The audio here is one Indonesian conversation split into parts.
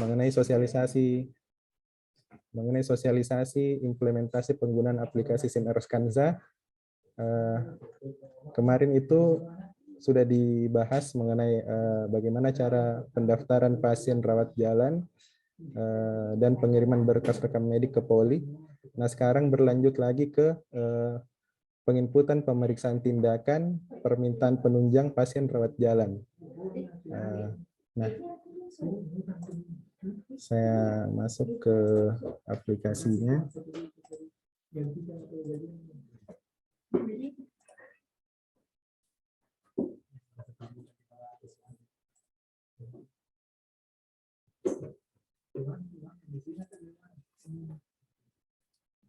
mengenai sosialisasi implementasi penggunaan aplikasi SIM-Eros Kanza. Kemarin itu sudah dibahas mengenai bagaimana cara pendaftaran pasien rawat jalan dan pengiriman berkas rekam medik ke Poli. Nah, sekarang berlanjut lagi ke penginputan pemeriksaan tindakan permintaan penunjang pasien rawat jalan. Nah, saya masuk ke aplikasinya.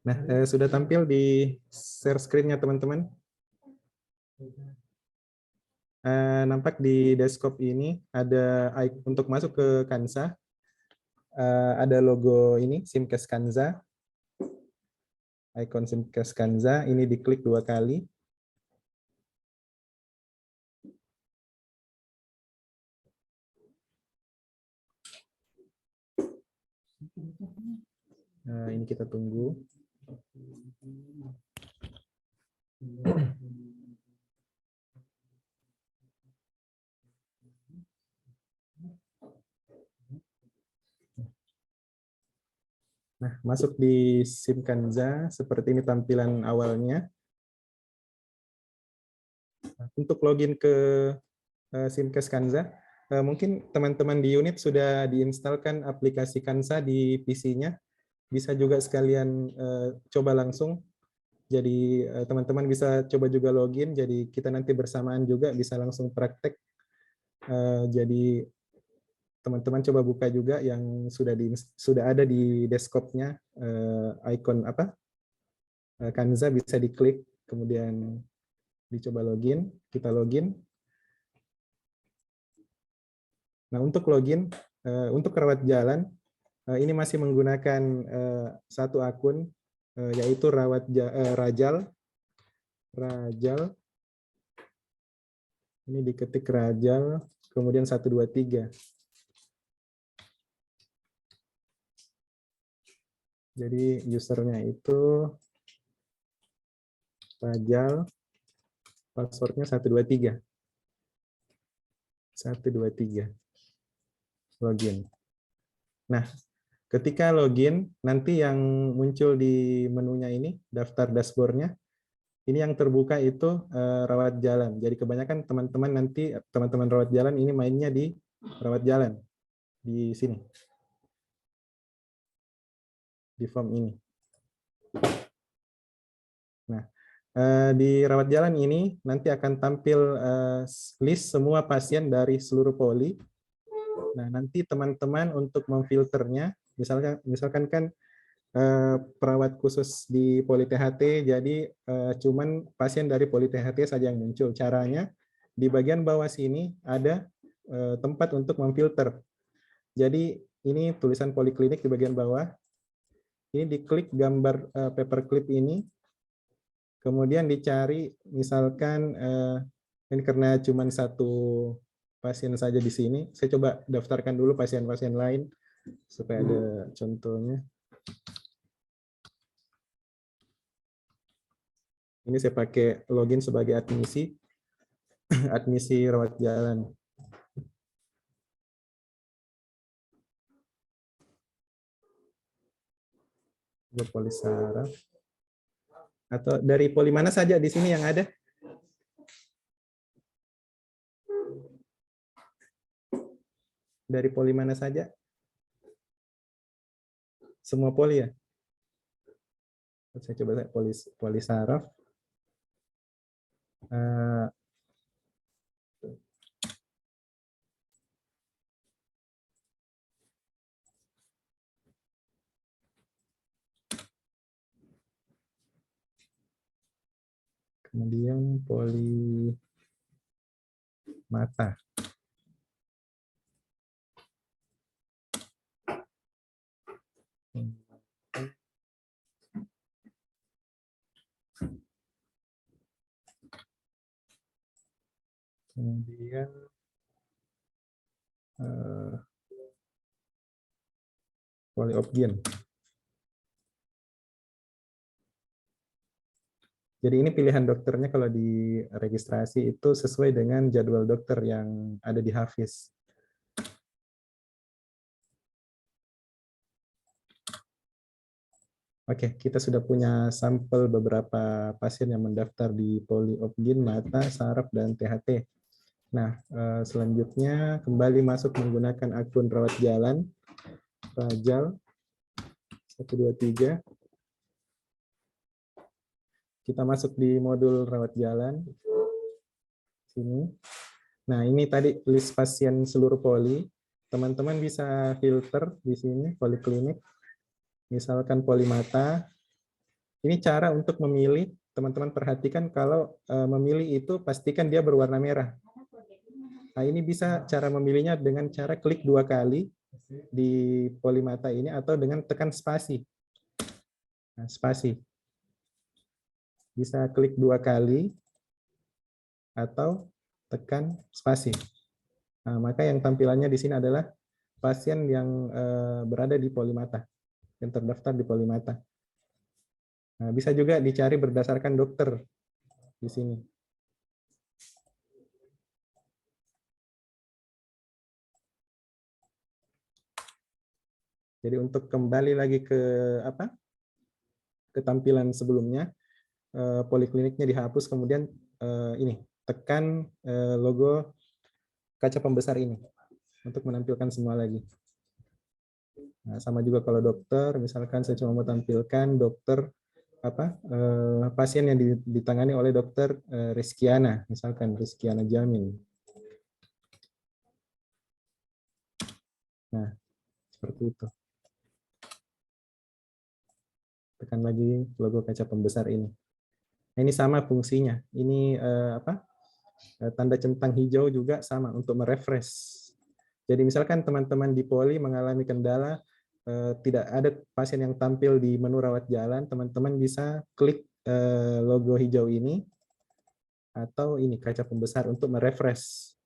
Nah, sudah tampil di share screen-nya teman-teman. Nampak di desktop ini ada untuk masuk ke Kansa, ada logo ini Simkes Kanza, icon Simkes Kanza, ini diklik 2 kali. Nah, ini kita tunggu. Nah, masuk di SIM Kanza, seperti ini tampilan awalnya. Untuk login ke Simkes Kanza, mungkin teman-teman di unit sudah diinstalkan aplikasi Kanza di PC-nya. Bisa juga sekalian coba langsung. Jadi teman-teman bisa coba juga login, jadi kita nanti bersamaan juga bisa langsung praktek. Jadi teman-teman coba buka juga yang sudah ada di desktopnya, icon apa Kanza bisa diklik, kemudian dicoba login, kita login. Nah, untuk login, untuk rawat jalan, ini masih menggunakan satu akun, yaitu Rajal. Ini diketik Rajal, kemudian 123. Jadi usernya itu Rajal, passwordnya 123. 123. Login. Nah, ketika login, nanti yang muncul di menunya ini, daftar dashboard-nya, ini yang terbuka itu rawat jalan. Jadi kebanyakan teman-teman nanti, teman-teman rawat jalan ini mainnya di rawat jalan. Di sini. Di form ini. Nah, di rawat jalan ini nanti akan tampil list semua pasien dari seluruh poli. Nah, nanti teman-teman untuk memfilternya, misalkan kan perawat khusus di Poli THT, jadi cuman pasien dari Poli THT saja yang muncul. Caranya di bagian bawah sini ada tempat untuk memfilter. Jadi ini tulisan poliklinik di bagian bawah. Ini diklik gambar paperclip ini, kemudian dicari misalkan ini karena cuma satu pasien saja di sini, saya coba daftarkan dulu pasien-pasien lain supaya ada contohnya. Ini saya pakai login sebagai admisi, admisi rawat jalan. Poli saraf. Atau dari poli mana saja di sini yang ada? Dari poli mana saja? Semua poli ya? Saya coba poli saraf. Kemudian poli mata. Kemudian Polyopgen. Jadi ini pilihan dokternya kalau di registrasi itu sesuai dengan jadwal dokter yang ada di Hafiz. Oke, kita sudah punya sampel beberapa pasien yang mendaftar di polyopgen, mata, saraf, dan THT. Nah, selanjutnya kembali masuk menggunakan akun rawat jalan, Rajal 123. Kita masuk di modul rawat jalan. Sini. Nah, ini tadi list pasien seluruh poli. Teman-teman bisa filter di sini, poliklinik. Misalkan poli mata. Ini cara untuk memilih, teman-teman perhatikan kalau memilih itu pastikan dia berwarna merah. Nah, ini bisa cara memilihnya dengan cara klik 2 kali di poli mata ini atau dengan tekan spasi. Nah, spasi. Bisa klik 2 kali atau tekan spasi. Nah, maka yang tampilannya di sini adalah pasien yang berada di poli mata, yang terdaftar di poli mata. Nah, bisa juga dicari berdasarkan dokter di sini. Jadi untuk kembali lagi ke tampilan sebelumnya, polikliniknya dihapus, kemudian ini tekan logo kaca pembesar ini untuk menampilkan semua lagi. Nah, sama juga kalau dokter, misalkan saya cuma mau tampilkan dokter pasien yang ditangani oleh dokter Rizkiana, misalkan Rizkiana Jamin. Nah, seperti itu. Tekan lagi logo kaca pembesar ini. Nah, ini sama fungsinya. Ini tanda centang hijau juga sama untuk merefresh. Jadi misalkan teman-teman di poli mengalami kendala, tidak ada pasien yang tampil di menu rawat jalan, teman-teman bisa klik logo hijau ini, atau ini kaca pembesar untuk merefresh.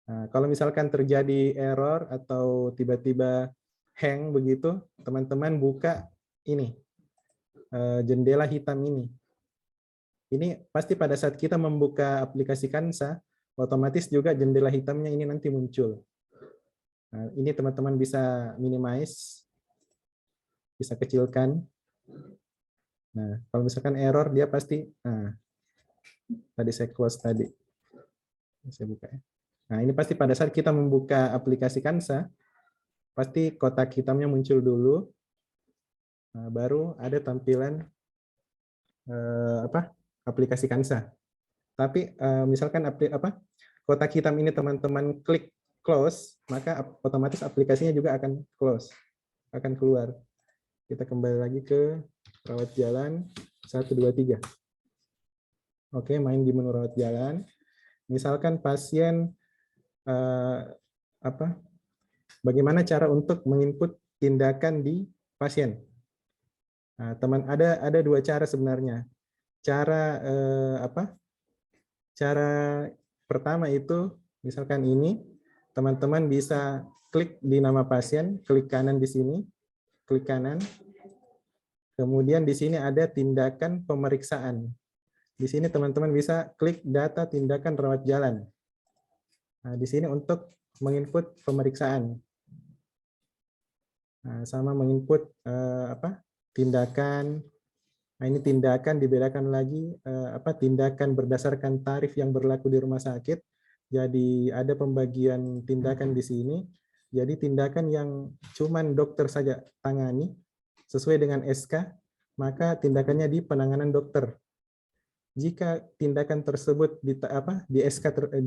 Nah, kalau misalkan terjadi error atau tiba-tiba hang begitu, teman-teman buka ini, jendela hitam ini. Ini pasti pada saat kita membuka aplikasi Kansa, otomatis juga jendela hitamnya ini nanti muncul. Nah, ini teman-teman bisa minimize, bisa kecilkan. Nah, kalau misalkan error, dia pasti, nah, tadi saya close tadi. Saya buka ya. Nah, ini pasti pada saat kita membuka aplikasi Kansa, pasti kotak hitamnya muncul dulu, nah, baru ada tampilan aplikasi Kansa. Tapi misalkan kotak hitam ini teman-teman klik close, maka otomatis aplikasinya juga akan close, akan keluar. Kita kembali lagi ke rawat jalan 123. Oke, main di menu rawat jalan. Misalkan pasien bagaimana cara untuk menginput tindakan di pasien. Nah, teman ada 2 cara sebenarnya. Cara Cara pertama itu misalkan ini, teman-teman bisa klik di nama pasien, klik kanan di sini, klik kanan. Kemudian di sini ada tindakan pemeriksaan. Di sini teman-teman bisa klik data tindakan rawat jalan. Nah, di sini untuk menginput pemeriksaan. Nah, sama menginput tindakan. Nah, ini tindakan dibedakan lagi tindakan berdasarkan tarif yang berlaku di rumah sakit. Jadi ada pembagian tindakan di sini. Jadi tindakan yang cuman dokter saja tangani sesuai dengan SK, maka tindakannya di penanganan dokter. Jika tindakan tersebut di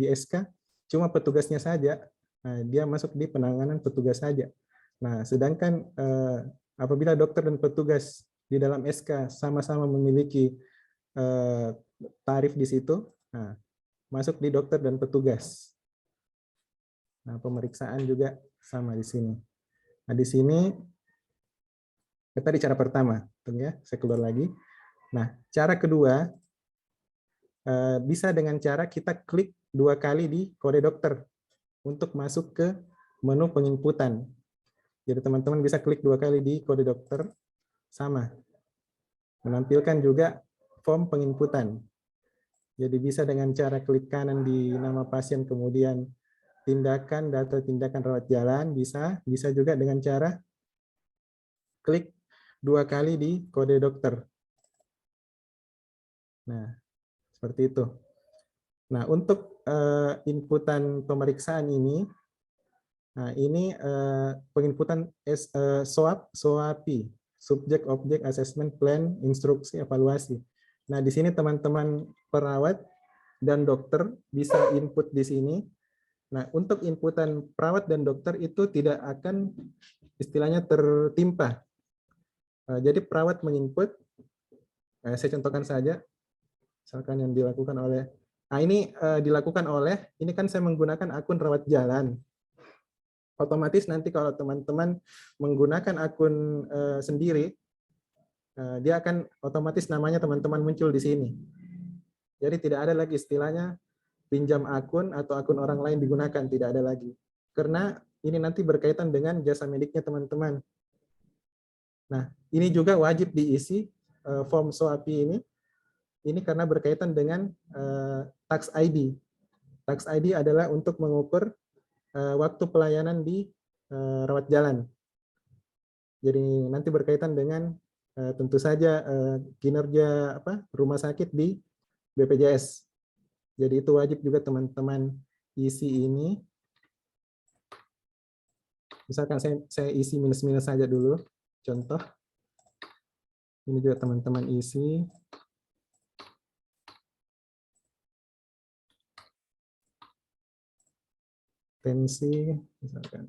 SK cuma petugasnya saja, nah, dia masuk di penanganan petugas saja. Nah, sedangkan apabila dokter dan petugas di dalam SK sama-sama memiliki tarif di situ, nah, masuk di dokter dan petugas. Nah, pemeriksaan juga sama di sini. Nah, di sini tadi cara pertama, ya, saya keluar lagi. Nah, cara kedua bisa dengan cara kita klik 2 kali di kode dokter untuk masuk ke menu penginputan. Jadi teman-teman bisa klik 2 kali di kode dokter, sama. Menampilkan juga form penginputan. Jadi bisa dengan cara klik kanan di nama pasien, kemudian tindakan, data tindakan rawat jalan, bisa juga dengan cara klik 2 kali di kode dokter. Nah, seperti itu. Nah, untuk inputan pemeriksaan ini, nah ini penginputan SOAP, Subject Object Assessment Plan, Instruksi Evaluasi. Nah, di sini teman-teman perawat dan dokter bisa input di sini. Nah, untuk inputan perawat dan dokter itu tidak akan istilahnya tertimpa. Jadi perawat menginput, saya contohkan saja, misalkan yang dilakukan oleh, nah ini dilakukan oleh, ini kan saya menggunakan akun rawat jalan. Otomatis nanti kalau teman-teman menggunakan akun sendiri, dia akan otomatis namanya teman-teman muncul di sini. Jadi tidak ada lagi istilahnya pinjam akun atau akun orang lain digunakan, tidak ada lagi. Karena ini nanti berkaitan dengan jasa mediknya teman-teman. Nah, ini juga wajib diisi form SOAPI ini karena berkaitan dengan tax ID. Tax ID adalah untuk mengukur waktu pelayanan di rawat jalan. Jadi nanti berkaitan dengan tentu saja kinerja rumah sakit di BPJS. Jadi itu wajib juga teman-teman isi ini. Misalkan saya isi minus-minus saja dulu, contoh. Ini juga teman-teman isi. Tensi, misalkan.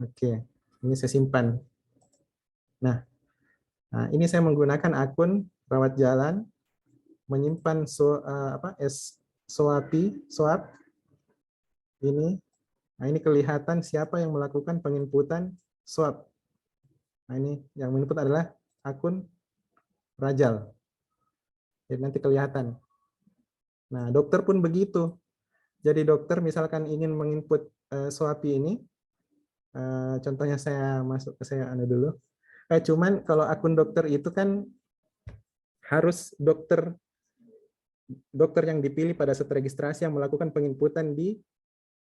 Oke, ini saya simpan. Nah, ini saya menggunakan akun rawat jalan, menyimpan SOAP ini. Nah, ini kelihatan siapa yang melakukan penginputan swab. Nah, ini yang menginput adalah akun Rajal. Jadi nanti kelihatan. Nah, dokter pun begitu. Jadi dokter misalkan ingin menginput SOAPI ini, contohnya saya masuk ke saya dulu. Cuman kalau akun dokter itu kan harus dokter yang dipilih pada saat registrasi yang melakukan penginputan di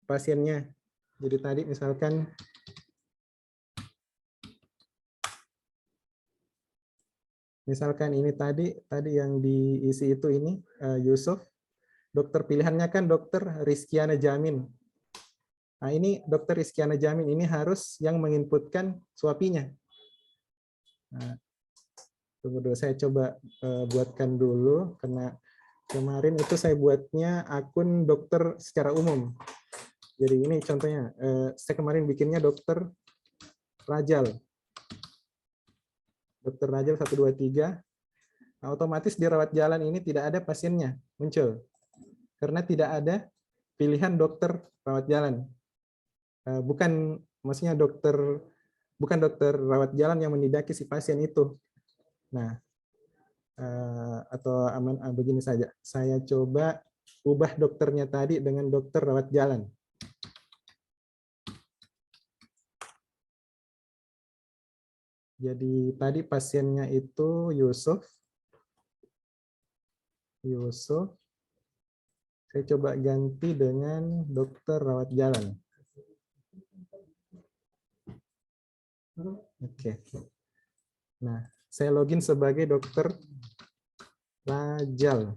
pasiennya. Jadi tadi misalkan ini tadi yang diisi itu ini Yusuf. Dokter pilihannya kan dokter Rizkiana Jamin. Nah, ini dokter Rizkiana Jamin ini harus yang menginputkan SOAPI-nya. Nah, tunggu dulu, saya coba buatkan dulu karena kemarin itu saya buatnya akun dokter secara umum. Jadi ini contohnya, saya kemarin bikinnya dokter Rajal. Dokter Rajal 123. Nah, otomatis di rawat jalan ini tidak ada pasiennya muncul. Karena tidak ada pilihan dokter rawat jalan. Bukan, maksudnya bukan dokter rawat jalan yang menidaki si pasien itu. Nah, atau begini saja. Saya coba ubah dokternya tadi dengan dokter rawat jalan. Jadi tadi pasiennya itu Yusuf. Saya coba ganti dengan dokter rawat jalan. Oke. Nah, saya login sebagai dokter Rajal.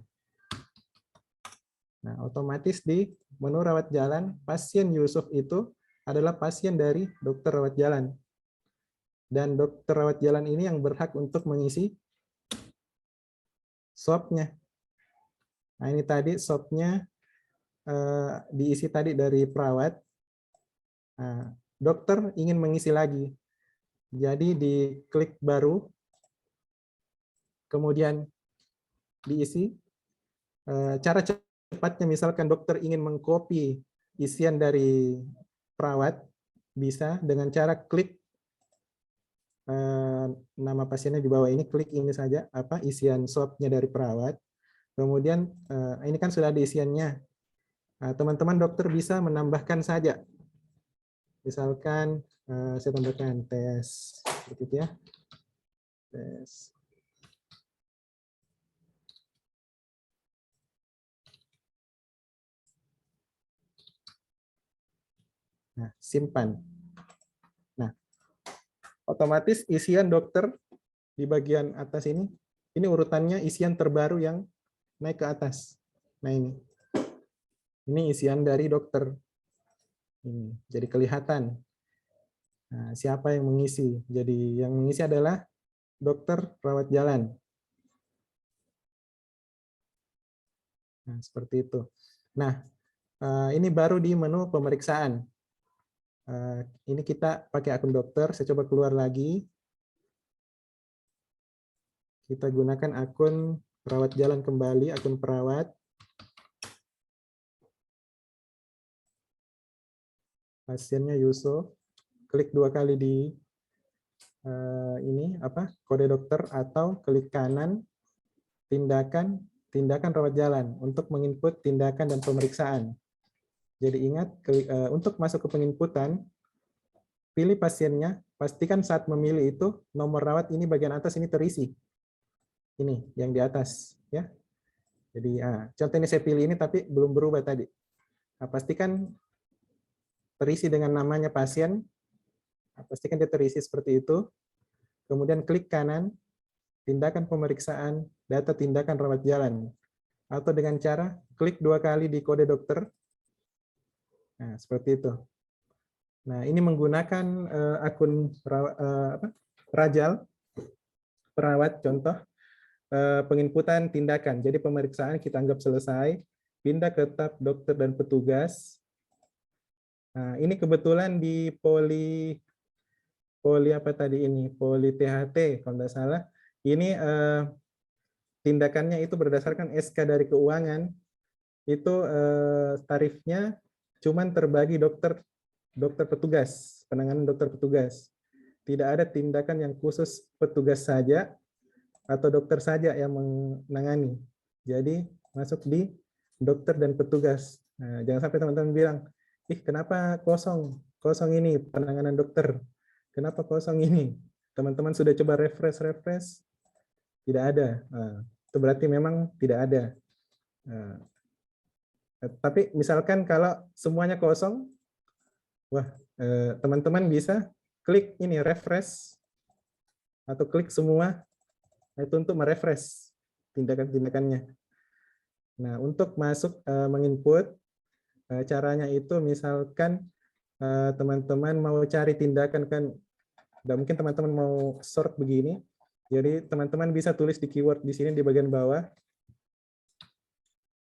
Nah, otomatis di menu rawat jalan, pasien Yusuf itu adalah pasien dari dokter rawat jalan. Dan dokter rawat jalan ini yang berhak untuk mengisi swab-nya. Nah, ini tadi swab-nya diisi tadi dari perawat. Nah, dokter ingin mengisi lagi. Jadi diklik baru, kemudian diisi. Cara cepatnya misalkan dokter ingin mengcopy isian dari perawat, bisa dengan cara klik nama pasiennya di bawah ini, klik ini saja, isian swab-nya dari perawat. Kemudian ini kan sudah ada isiannya. Teman-teman dokter bisa menambahkan saja. Misalkan saya tambahkan tes, begitu ya. Tes. Nah, simpan. Nah, otomatis isian dokter di bagian atas ini urutannya isian terbaru yang naik ke atas. Nah ini isian dari dokter. Ini jadi kelihatan. Nah, siapa yang mengisi? Jadi yang mengisi adalah dokter rawat jalan. Nah, seperti itu. Nah, ini baru di menu pemeriksaan. Ini kita pakai akun dokter. Saya coba keluar lagi. Kita gunakan akun rawat jalan kembali, akun perawat. Pasiennya Yusuf. Klik 2 kali di ini kode dokter atau klik kanan tindakan rawat jalan untuk menginput tindakan dan pemeriksaan. Jadi ingat untuk masuk ke penginputan pilih pasiennya, pastikan saat memilih itu nomor rawat ini bagian atas ini terisi. Ini yang di atas ya. Jadi contoh ini saya pilih ini tapi belum berubah tadi. Pastikan terisi dengan namanya pasien. Pastikan dia terisi seperti itu. Kemudian klik kanan, tindakan pemeriksaan, data tindakan rawat jalan. Atau dengan cara klik 2 kali di kode dokter. Nah, seperti itu. Nah, ini menggunakan akun Rajal, perawat contoh, penginputan tindakan. Jadi pemeriksaan kita anggap selesai, pindah ke tab dokter dan petugas. Nah, ini kebetulan di poli apa tadi ini? Poli THT kalau tidak salah. Ini tindakannya itu berdasarkan SK dari keuangan. Itu tarifnya cuman terbagi dokter petugas, penanganan dokter petugas. Tidak ada tindakan yang khusus petugas saja atau dokter saja yang menangani. Jadi masuk di dokter dan petugas. Nah, jangan sampai teman-teman bilang, kenapa kosong ini penanganan dokter? Kenapa kosong ini? Teman-teman sudah coba refresh, tidak ada. Nah, itu berarti memang tidak ada. Nah, tapi misalkan kalau semuanya kosong, wah, teman-teman bisa klik ini refresh atau klik semua itu untuk merefresh tindakan-tindakannya. Nah, untuk masuk menginput caranya itu misalkan teman-teman mau cari tindakan kan nggak mungkin teman-teman mau sort begini. Jadi teman-teman bisa tulis di keyword di sini di bagian bawah.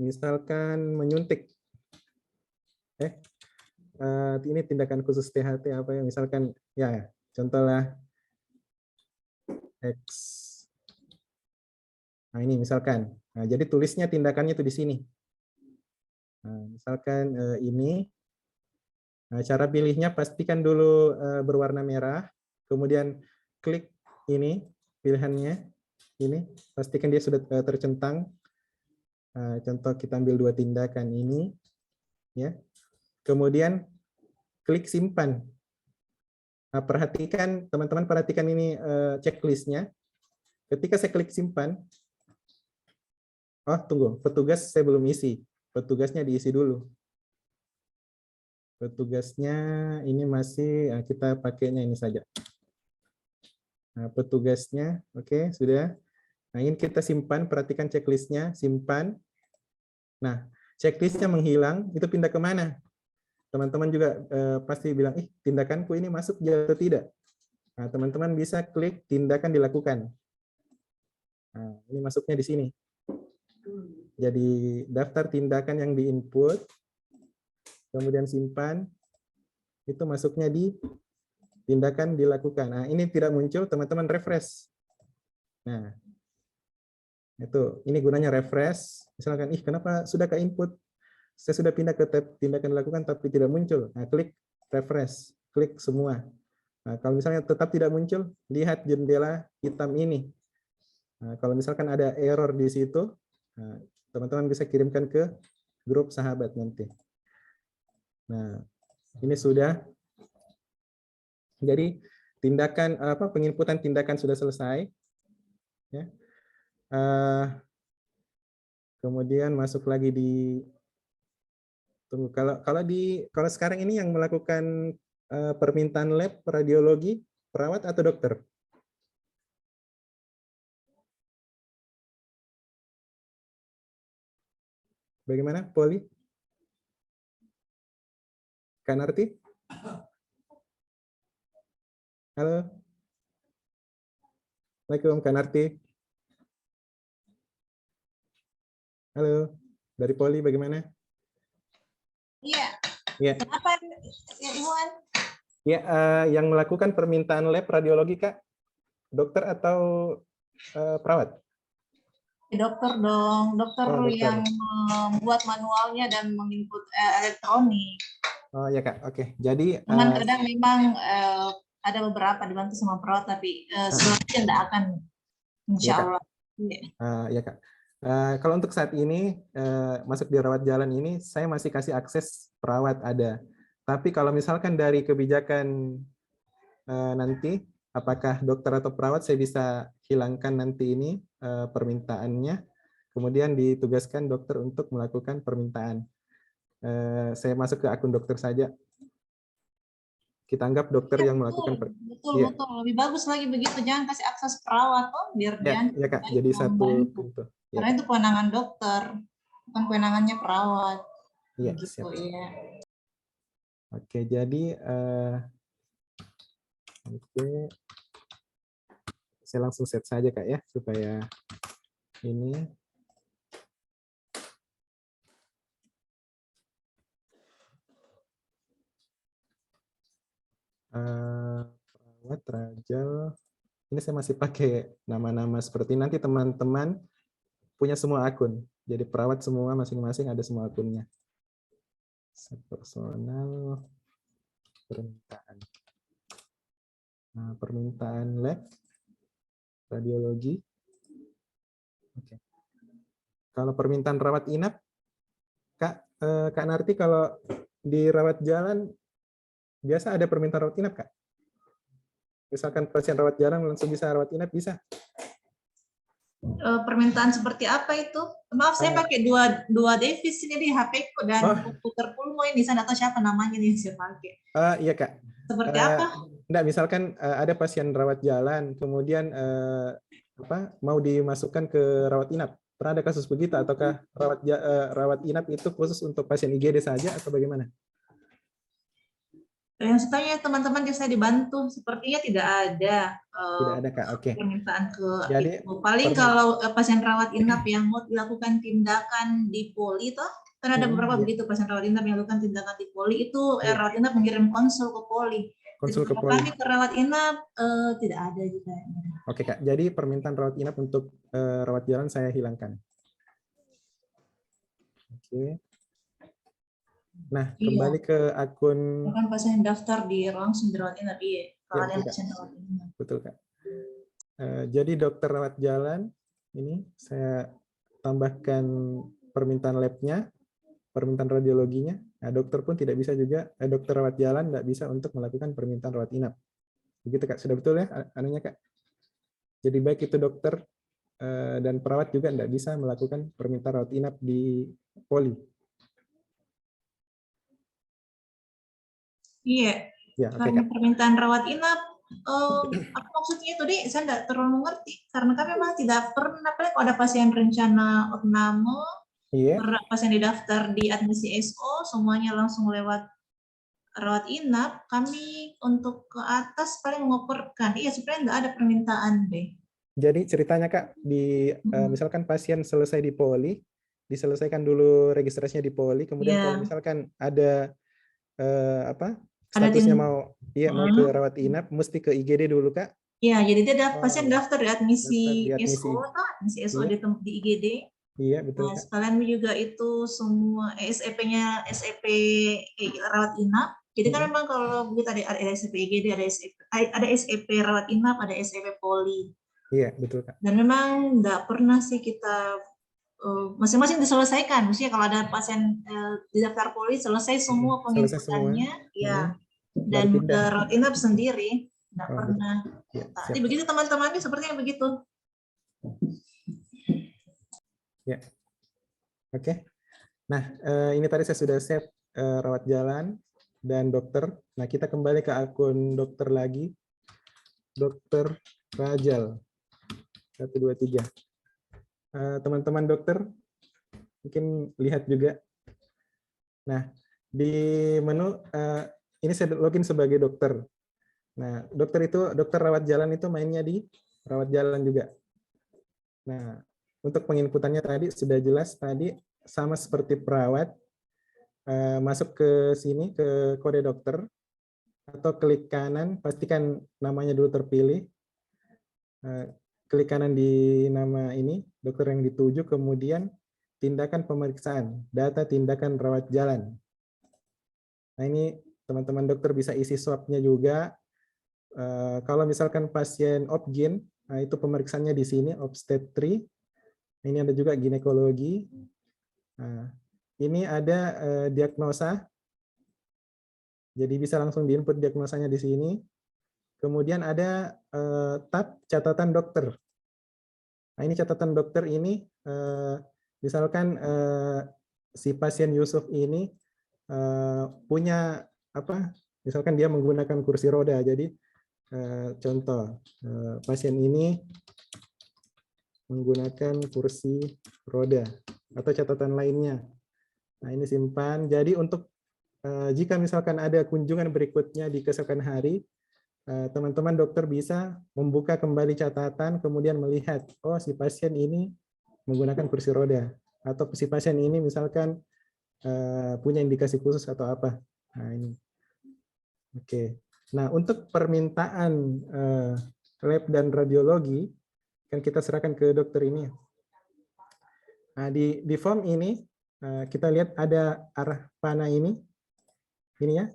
Misalkan menyuntik. Ini tindakan khusus THT apa ya? Misalkan ya contohlah X. Nah ini misalkan. Nah, jadi tulisnya tindakannya itu di sini. Nah, misalkan ini. Nah, cara pilihnya pastikan dulu berwarna merah. Kemudian klik ini pilihannya. Ini pastikan dia sudah tercentang. Contoh kita ambil 2 tindakan ini. Ya. Kemudian klik simpan. Nah, teman-teman perhatikan ini checklistnya. Ketika saya klik simpan, tunggu, petugas saya belum isi. Petugasnya diisi dulu. Petugasnya ini masih kita pakainya ini saja. Nah, petugasnya, oke, sudah. Nah, ini kita simpan, perhatikan checklistnya, simpan. Nah, checklistnya menghilang, itu pindah ke mana? Teman-teman juga pasti bilang, tindakanku ini masuk atau tidak? Nah, teman-teman bisa klik tindakan dilakukan. Nah, ini masuknya di sini. Jadi daftar tindakan yang diinput, kemudian simpan, itu masuknya di tindakan dilakukan. Nah, ini tidak muncul, teman-teman refresh. Nah, ini gunanya refresh. Misalkan, kenapa sudah ke input? Saya sudah pindah ke tab tindakan dilakukan tapi tidak muncul. Nah, klik refresh, klik semua. Nah, kalau misalnya tetap tidak muncul, lihat jendela hitam ini. Nah, kalau misalkan ada error di situ, Teman-teman bisa kirimkan ke grup sahabat nanti. Nah, ini sudah. Jadi tindakan penginputan tindakan sudah selesai. Ya. Kemudian masuk lagi di tunggu. Kalau sekarang ini yang melakukan permintaan lab radiologi perawat atau dokter? Bagaimana, Poli? Kanarti? Halo. Assalamualaikum, Kanarti. Halo. Dari Poli bagaimana? Iya. Ya. Kenapa, ya, Iwan? Ya, yang melakukan permintaan lab radiologi, Kak? Dokter atau perawat? Dokter dong, dokter, Dokter. yang membuat manualnya dan menginput elektronik. Oh ya Kak, oke. Jadi Cuman kadang memang ada beberapa dibantu sama perawat, tapi sebenarnya tidak akan, insya Allah. Ya Kak. Kalau untuk saat ini masuk di rawat jalan ini, saya masih kasih akses perawat ada. Tapi kalau misalkan dari kebijakan nanti, apakah dokter atau perawat saya bisa hilangkan nanti ini permintaannya, kemudian ditugaskan dokter untuk melakukan permintaan. Saya masuk ke akun dokter saja. Kita anggap dokter yang melakukan betul. Lebih bagus lagi begitu, jangan kasih akses perawat biar ya Kak, jadi satu pintu. Karena itu kewenangan dokter, bukan kewenangannya perawat. Iya, gitu, siap. Ya. Oke, jadi saya langsung set saja Kak ya, supaya ini perawat Rajal. Ini saya masih pakai nama-nama seperti nanti teman-teman punya semua akun. Jadi perawat semua masing-masing ada semua akunnya. Personal permintaan. Nah, permintaan lab radiologi. Oke. Kalau permintaan rawat inap, Kak Narti, kalau di rawat jalan biasa ada permintaan rawat inap, Kak? Misalkan pasien rawat jalan langsung bisa rawat inap, bisa? Permintaan seperti apa itu? Maaf, saya pakai dua device ini di HP dan komputer Pulmo ini, saya nggak tahu siapa namanya nih saya pakai. Iya Kak. Seperti apa? Enggak, misalkan ada pasien rawat jalan, kemudian mau dimasukkan ke rawat inap. Pernah ada kasus begitu? Ataukah rawat inap itu khusus untuk pasien IGD saja atau bagaimana? Yang saya tanya teman-teman yang saya dibantu, sepertinya tidak ada. Tidak ada Kak, oke. Permintaan ke Jadi, itu. Paling kalau pasien rawat inap yang mau dilakukan tindakan di poli, toh kan ada beberapa begitu pasien rawat inap yang melakukan tindakan di poli itu rawat inap mengirim konsul ke poli. Konsul ke poli. Kami ke rawat inap tidak ada juga. Oke Kak, jadi permintaan rawat inap untuk rawat jalan saya hilangkan. Oke. Nah, kembali ke akun. Kan pasien daftar di langsung dirawat inap, iya. Kalau ada pasien rawat inap. Betul Kak. Jadi dokter rawat jalan ini saya tambahkan permintaan labnya, permintaan radiologinya. Nah, dokter pun tidak bisa juga, dokter rawat jalan tidak bisa untuk melakukan permintaan rawat inap. Begitu Kak, sudah betul ya anunya Kak? Jadi baik itu dokter dan perawat juga tidak bisa melakukan permintaan rawat inap di poli. Iya, karena permintaan rawat inap, apa maksudnya itu deh, saya tidak terlalu mengerti. Karena kami memang tidak pernah, kalau ada pasien rencana opname, pasien didaftar di admisi SO, semuanya langsung lewat rawat inap, kami untuk ke atas paling mengoperkan. Iya, sebenarnya tidak ada permintaan deh. Jadi ceritanya Kak, misalkan pasien selesai di poli, diselesaikan dulu registrasinya di poli, kemudian kalau misalkan ada statusnya mau ke rawat inap, mesti ke IGD dulu Kak? Iya, jadi dia pasien daftar di admisi SO, admisi SO di IGD. Iya, betul. Nah, sekalian juga itu semua SEP-nya, SEP rawat inap. Jadi kan memang kalau begitu ada SEP IGD, ada SEP rawat inap, ada SEP poli. Iya, betul Kak. Dan memang nggak pernah sih kita masing-masing diselesaikan. Maksudnya kalau ada pasien di daftar poli selesai semua penginputannya, ya, dan ke rawat inap sendiri, nggak pernah. Jadi begitu teman-teman, sepertinya begitu. Ya, oke. Nah, ini tadi saya sudah set rawat jalan dan dokter. Nah, kita kembali ke akun dokter lagi. Dokter Rajal. 1, 2, 3. Teman-teman dokter, mungkin lihat juga. Nah, di menu, ini saya login sebagai dokter. Nah, dokter rawat jalan itu mainnya di rawat jalan juga. Nah, untuk penginputannya tadi sudah jelas, tadi sama seperti perawat, masuk ke sini, ke kode dokter, atau klik kanan, pastikan namanya dulu terpilih, klik kanan di nama ini, dokter yang dituju, kemudian tindakan pemeriksaan, data tindakan rawat jalan. Nah ini teman-teman dokter bisa isi swabnya juga. Kalau misalkan pasien obgyn, nah itu pemeriksaannya di sini, obstetri. Ini ada juga ginekologi. Nah, ini ada diagnosa. Jadi bisa langsung diinput diagnosanya di sini. Kemudian ada tab catatan dokter. Nah ini catatan dokter ini, misalkan si pasien Yusuf ini punya apa? Misalkan dia menggunakan kursi roda. Jadi contoh pasien ini menggunakan kursi roda atau catatan lainnya. Nah ini simpan. Jadi untuk jika misalkan ada kunjungan berikutnya di keesokan hari, teman-teman dokter bisa membuka kembali catatan, kemudian melihat, oh si pasien ini menggunakan kursi roda, atau si pasien ini misalkan punya indikasi khusus atau apa. Nah ini, oke. Nah untuk permintaan lab dan radiologi, kan kita serahkan ke dokter ini. Nah di form ini kita lihat ada arah panah ini ya.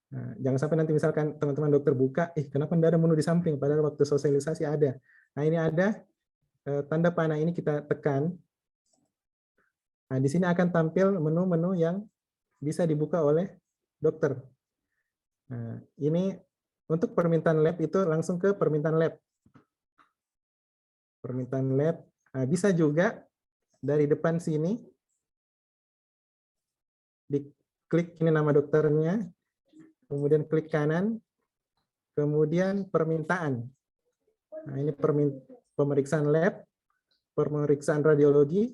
Nah, jangan sampai nanti misalkan teman-teman dokter buka, kenapa tidak ada menu di samping, padahal waktu sosialisasi ada. Nah ini ada tanda panah ini kita tekan. Nah di sini akan tampil menu-menu yang bisa dibuka oleh dokter. Nah ini untuk permintaan lab itu langsung ke permintaan lab. Permintaan lab bisa juga dari depan sini diklik ini nama dokternya. Kemudian klik kanan, kemudian permintaan. Nah, ini pemeriksaan lab, pemeriksaan radiologi.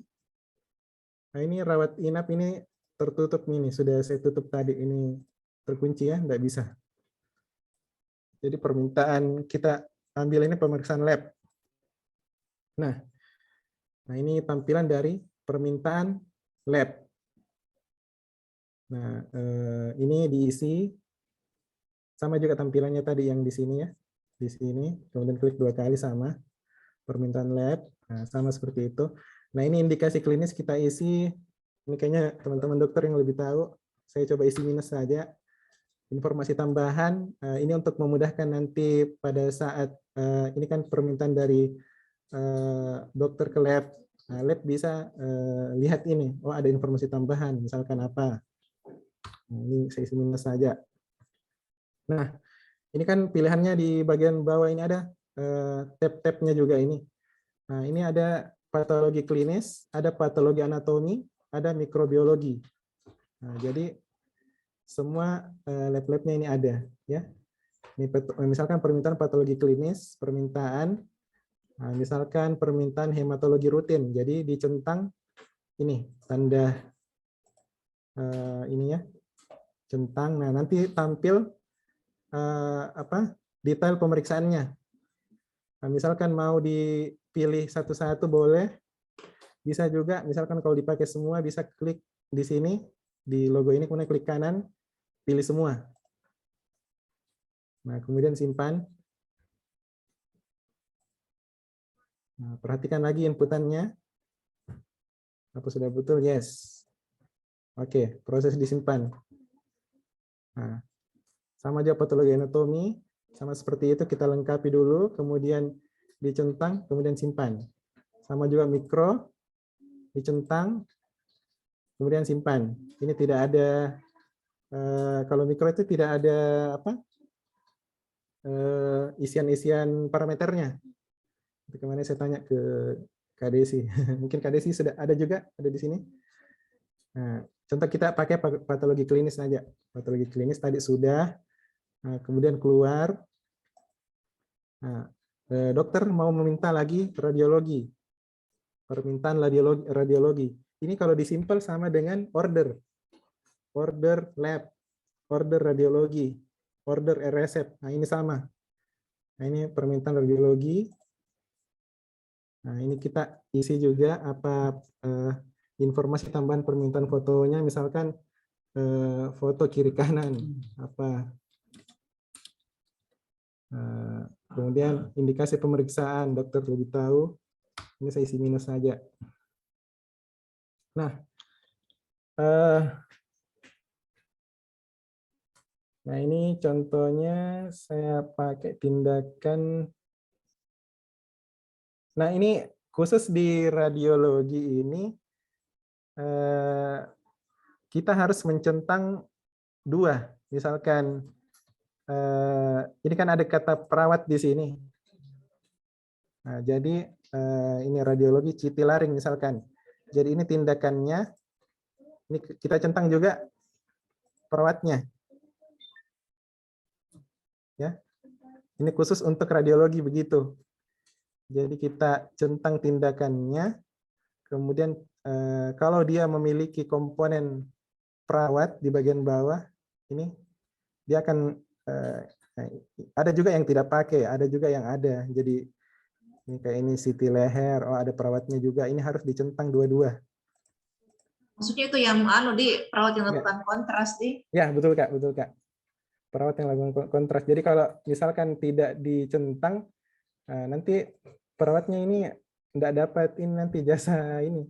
Nah, ini rawat inap ini tertutup ini, sudah saya tutup tadi, ini terkunci ya, enggak bisa. Jadi permintaan kita ambil ini pemeriksaan lab. Nah ini tampilan dari permintaan lab. Nah, ini diisi. Sama juga tampilannya tadi yang di sini ya, di sini, kemudian klik 2 kali sama, permintaan lab, nah, sama seperti itu. Nah ini indikasi klinis kita isi, ini kayaknya teman-teman dokter yang lebih tahu, saya coba isi minus saja. Informasi tambahan, ini untuk memudahkan nanti pada saat, ini kan permintaan dari dokter ke lab, nah, lab bisa lihat ini, oh ada informasi tambahan, misalkan apa. Nah, ini saya isi minus saja. Nah, ini kan pilihannya di bagian bawah ini ada tab-tabnya juga ini. Nah, ini ada patologi klinis, ada patologi anatomi, ada mikrobiologi. Nah, jadi semua lab-labnya ini ada, ya. Ini misalkan permintaan patologi klinis, permintaan, nah, misalkan permintaan hematologi rutin. Jadi dicentang ini tanda ini ya, centang. Nah, nanti tampil detail pemeriksaannya. Nah, misalkan mau dipilih satu-satu boleh, bisa juga misalkan kalau dipakai semua bisa klik di sini, di logo ini, kemudian klik kanan, pilih semua. Nah, kemudian simpan. Nah, perhatikan lagi inputannya. Apa sudah betul? Yes. Oke, proses disimpan. Nah, sama aja patologi anatomi, sama seperti itu kita lengkapi dulu, kemudian dicentang, kemudian simpan. Sama juga mikro. dicentang, kemudian simpan. Ini tidak ada, kalau mikro itu tidak ada apa isian-isian parameternya. Itu kemarin saya tanya ke Kak Desi. Mungkin Kak Desi sudah ada juga, ada di sini. Nah, contoh kita pakai patologi klinis saja. Patologi klinis tadi sudah, nah, kemudian keluar. Nah, dokter mau meminta lagi radiologi. Permintaan radiologi. Ini kalau disimpel sama dengan order. Order lab, order radiologi, order resep. Nah, ini sama. Nah, ini permintaan radiologi. Nah, ini kita isi juga apa informasi tambahan permintaan fotonya, misalkan foto kiri kanan apa. Kemudian indikasi pemeriksaan, dokter lebih tahu. Ini saya isi minus saja. Nah, nah ini contohnya saya pakai tindakan. Nah ini khusus di radiologi ini kita harus mencentang dua. Misalkan ini kan ada kata perawat di sini. Nah, jadi ini radiologi CT laring misalkan. Jadi ini tindakannya, ini kita centang juga perawatnya. Ya, ini khusus untuk radiologi begitu. Jadi kita centang tindakannya, kemudian kalau dia memiliki komponen perawat di bagian bawah, ini dia akan ada juga yang tidak pakai, ada juga yang ada. Jadi ini kayak ini CT leher, oh ada perawatnya juga. Ini harus dicentang dua-dua. Maksudnya itu yang di perawat yang lakukan kontras di? Ya betul Kak, betul Kak. Perawat yang lakukan kontras. Jadi kalau misalkan tidak dicentang, nanti perawatnya ini tidak dapat ini nanti jasa ini.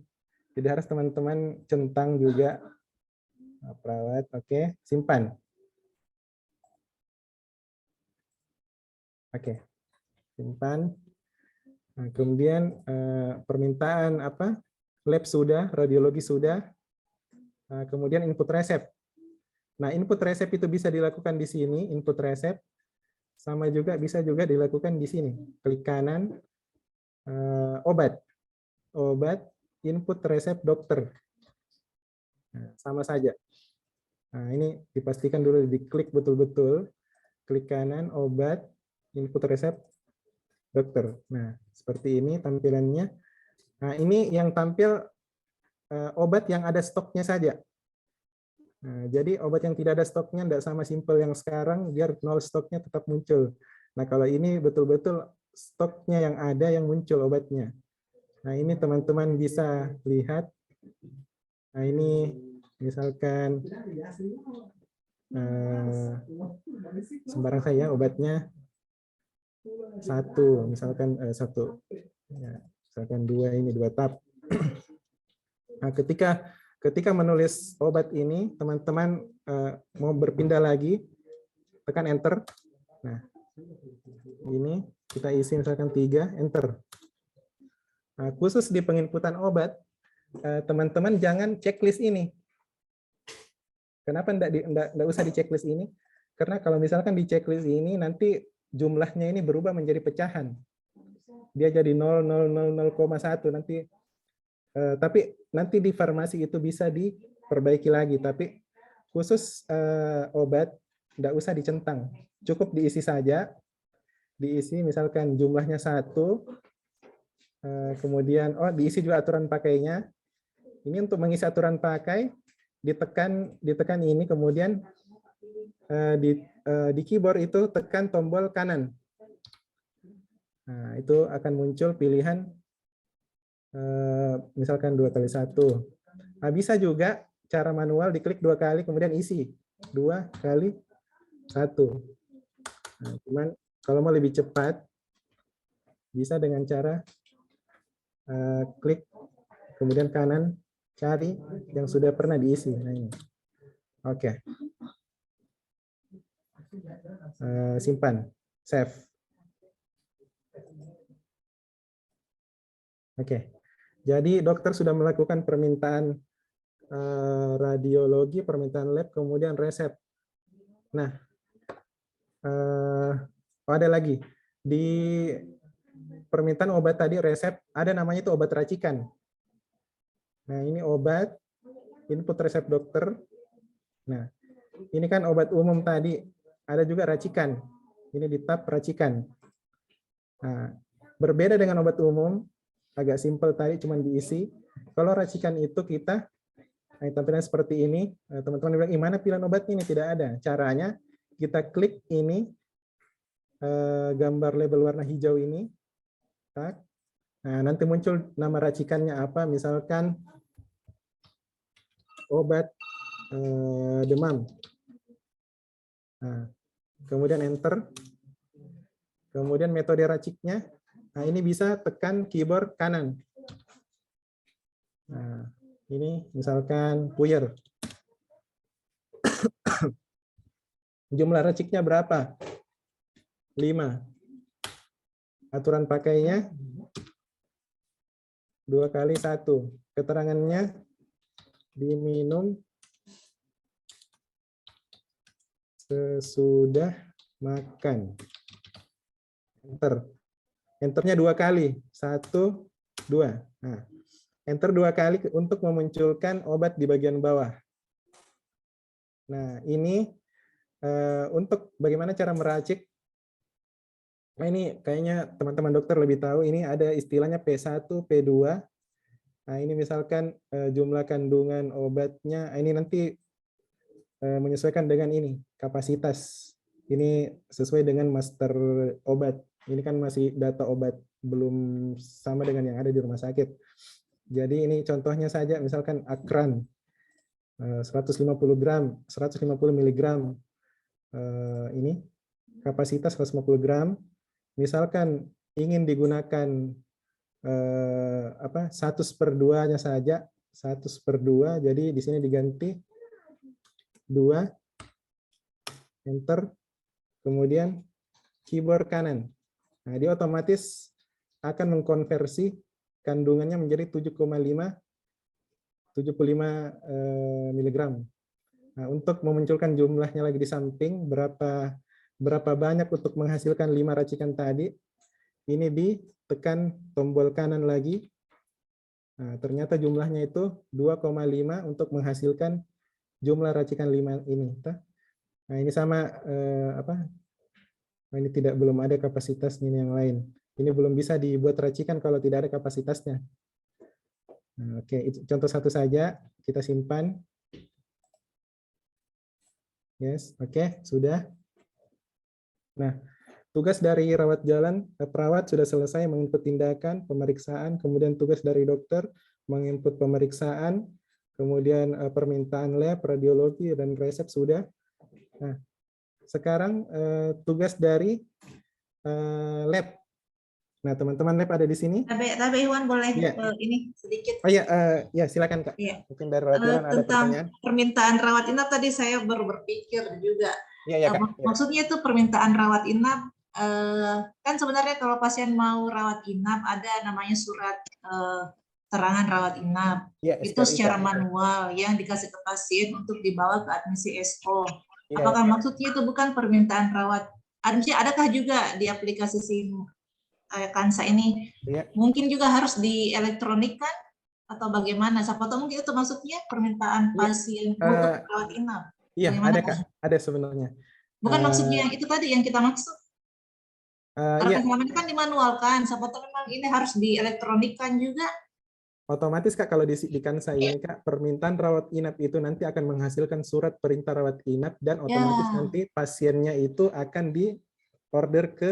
Jadi harus teman-teman centang juga perawat. Oke, simpan. Oke, simpan. Nah, kemudian permintaan apa? Lab sudah, radiologi sudah. Kemudian input resep. Nah, input resep itu bisa dilakukan di sini, input resep. Sama juga bisa juga dilakukan di sini. Klik kanan, obat. Obat, input resep dokter. Nah, sama saja. Nah, ini dipastikan dulu diklik betul-betul. Klik kanan, obat, input resep dokter. Nah, seperti ini tampilannya. Nah, ini yang tampil obat yang ada stoknya saja. Nah, jadi obat yang tidak ada stoknya tidak sama simpel yang sekarang, biar nol stoknya tetap muncul. Nah, kalau ini betul-betul stoknya yang ada yang muncul obatnya. Nah, ini teman-teman bisa lihat. Nah, ini misalkan sembarang saya obatnya satu, misalkan satu, ya, misalkan dua ini dua tab. Nah, ketika menulis obat ini, teman-teman mau berpindah lagi, tekan enter. Nah, ini kita isi misalkan 3, enter. Nah, khusus di penginputan obat, teman-teman jangan checklist ini. Kenapa enggak usah di checklist ini? Karena kalau misalkan di checklist ini, nanti jumlahnya ini berubah menjadi pecahan. Dia jadi 0,0,0,1 nanti. Tapi nanti di farmasi itu bisa diperbaiki lagi. Tapi khusus obat, enggak usah dicentang. Cukup diisi saja. Diisi misalkan jumlahnya 1. Kemudian, diisi juga aturan pakainya. Ini untuk mengisi aturan pakai, ditekan ini, kemudian di keyboard itu tekan tombol kanan. Nah, itu akan muncul pilihan misalkan 2x1. Nah, bisa juga cara manual diklik 2 kali, kemudian isi 2x1. Nah, cuman kalau mau lebih cepat, bisa dengan cara klik, kemudian kanan, cari yang sudah pernah diisi. Nah, ini. Oke. Simpan, save. Oke. Jadi dokter sudah melakukan permintaan radiologi, permintaan lab, kemudian resep. Nah, ada lagi di permintaan obat tadi resep ada namanya itu obat racikan. Nah, ini obat input resep dokter. Nah, ini kan obat umum tadi, ada juga racikan. Ini di tab racikan. Nah, berbeda dengan obat umum, agak simpel tadi cuma diisi. Kalau racikan itu kita tampilan seperti ini, teman-teman bilang gimana pilihan obatnya? Ini tidak ada. Caranya kita klik ini gambar label warna hijau ini. Nah, nanti muncul nama racikannya apa, misalkan obat demam. Nah, kemudian enter. Kemudian metode raciknya. Nah, ini bisa tekan keyboard kanan. Nah, ini misalkan puyer. Jumlah raciknya berapa? 5. Aturan pakainya 2 kali 1. Keterangannya diminum sesudah makan. Enter. Enternya 2 kali. 1, 2. Nah, enter 2 kali untuk memunculkan obat di bagian bawah. Nah, ini untuk bagaimana cara meracik. Nah, ini kayaknya teman-teman dokter lebih tahu. Ini ada istilahnya P1, P2. Nah, ini misalkan jumlah kandungan obatnya. Ini nanti menyesuaikan dengan ini, kapasitas. Ini sesuai dengan master obat. Ini kan masih data obat, belum sama dengan yang ada di rumah sakit. Jadi ini contohnya saja, misalkan Akran 150 gram, 150 miligram. Ini kapasitas 150 gram. Misalkan ingin digunakan 1/2-nya saja, 1/2. Jadi di sini diganti 2, enter, kemudian keyboard kanan. Nah, dia otomatis akan mengkonversi kandungannya menjadi 75 mg. Nah, untuk memunculkan jumlahnya lagi di samping, berapa banyak untuk menghasilkan 5 racikan tadi, ini ditekan tombol kanan lagi. Nah, ternyata jumlahnya itu 2,5 untuk menghasilkan jumlah racikan 5 ini. Nah, ini sama Nah, ini belum ada kapasitasnya yang lain. Ini belum bisa dibuat racikan kalau tidak ada kapasitasnya. Nah, oke, itu contoh satu saja. Kita simpan. Yes, oke, sudah. Nah, tugas dari rawat jalan, perawat sudah selesai menginput tindakan, pemeriksaan, kemudian tugas dari dokter menginput pemeriksaan, kemudian permintaan lab, radiologi, dan resep sudah. Nah, sekarang tugas dari lab. Nah, teman-teman lab ada di sini. Tapi Iwan boleh ini sedikit. Oh ya, ya silakan Kak. Ya. Mungkin dari rawat jalan ada pertanyaan. Permintaan rawat inap tadi saya baru berpikir juga. Ya, Kak. Maksudnya itu permintaan rawat inap kan sebenarnya kalau pasien mau rawat inap ada namanya surat keterangan rawat inap. Ya, itu secara manual yang dikasih ke pasien untuk dibawa ke admisi SO. Apakah maksudnya itu bukan permintaan rawat? Adakah juga di aplikasi SIM Kansa ini mungkin juga harus dielektronikkan atau bagaimana? Siapa tahu mungkin itu maksudnya permintaan pasien untuk rawat inap. Iya, ada Kak, ada sebenarnya. Bukan maksudnya yang itu tadi yang kita maksud. Karena selama ini kan dimanualkan, siapa tahu memang ini harus dielektronikkan juga. Otomatis Kak, kalau di Kansa ini Kak, permintaan rawat inap itu nanti akan menghasilkan surat perintah rawat inap dan otomatis nanti pasiennya itu akan di-order ke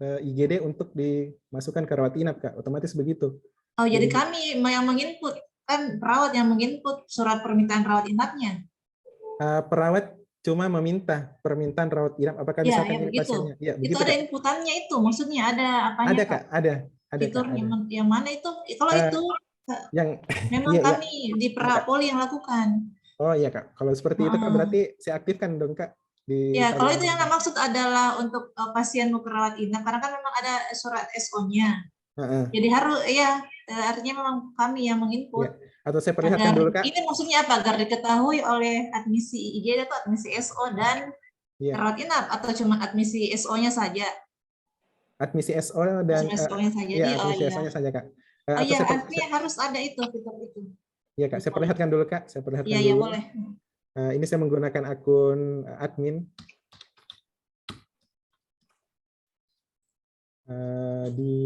IGD untuk dimasukkan ke rawat inap Kak, otomatis begitu. Oh, jadi kami yang menginput, kan perawat yang menginput surat permintaan rawat inapnya? Perawat cuma meminta permintaan rawat inap, apakah bisa kan pasiennya? Ya, itu ada Kak. Inputannya itu, maksudnya ada apanya? Ada Kak, ada. Fiturnya yang mana itu? Kalau itu yang memang kami di Poli yang lakukan. Oh iya Kak, kalau seperti itu Kak berarti saya aktifkan dong Kak. Ya, kalau itu yang maksud adalah untuk pasien mau ke rawat inap, karena kan memang ada surat SO-nya. Jadi harus ya artinya memang kami yang menginput. Ya. Atau saya perlihatkan dulu Kak. Ini maksudnya apa? Agar diketahui oleh admisi IGD atau admisi SO dan rawat inap atau cuma admisi SO-nya saja? Admisi SO dan SO-nya saja. ya admisi SO-nya saja Kak. Oh iya, artinya harus ada itu fitur itu. Iya Kak, saya perlihatkan dulu Kak. Saya perlihatkan dulu. Iya boleh. Ini saya menggunakan akun admin. Di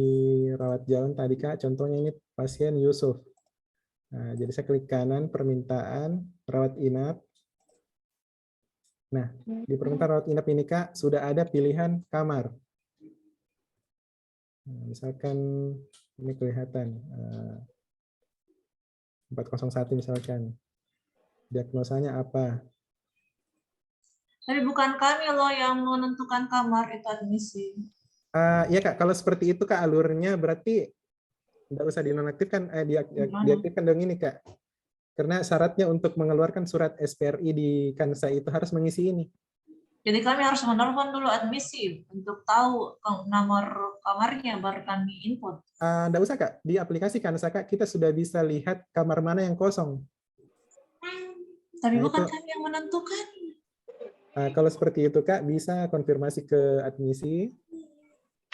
rawat jalan tadi Kak, contohnya ini pasien Yusuf. Nah, jadi saya klik kanan permintaan rawat inap. Nah, di permintaan rawat inap ini Kak, sudah ada pilihan kamar. Nah, misalkan ini kelihatan 401 misalkan. Diagnosanya apa? Tapi bukan kami loh yang menentukan kamar itu admisi. Ya Kak, kalau seperti itu Kak alurnya berarti tidak usah dinonaktifkan, diaktifkan dong ini Kak. Karena syaratnya untuk mengeluarkan surat SPRI di Kansa itu harus mengisi ini. Jadi kami harus menelpon dulu admisi untuk tahu nomor kamarnya baru kami input. Tidak usah Kak, di aplikasi Kansa Kak kita sudah bisa lihat kamar mana yang kosong. Tapi bukan kami yang menentukan. Kalau seperti itu Kak, bisa konfirmasi ke admisi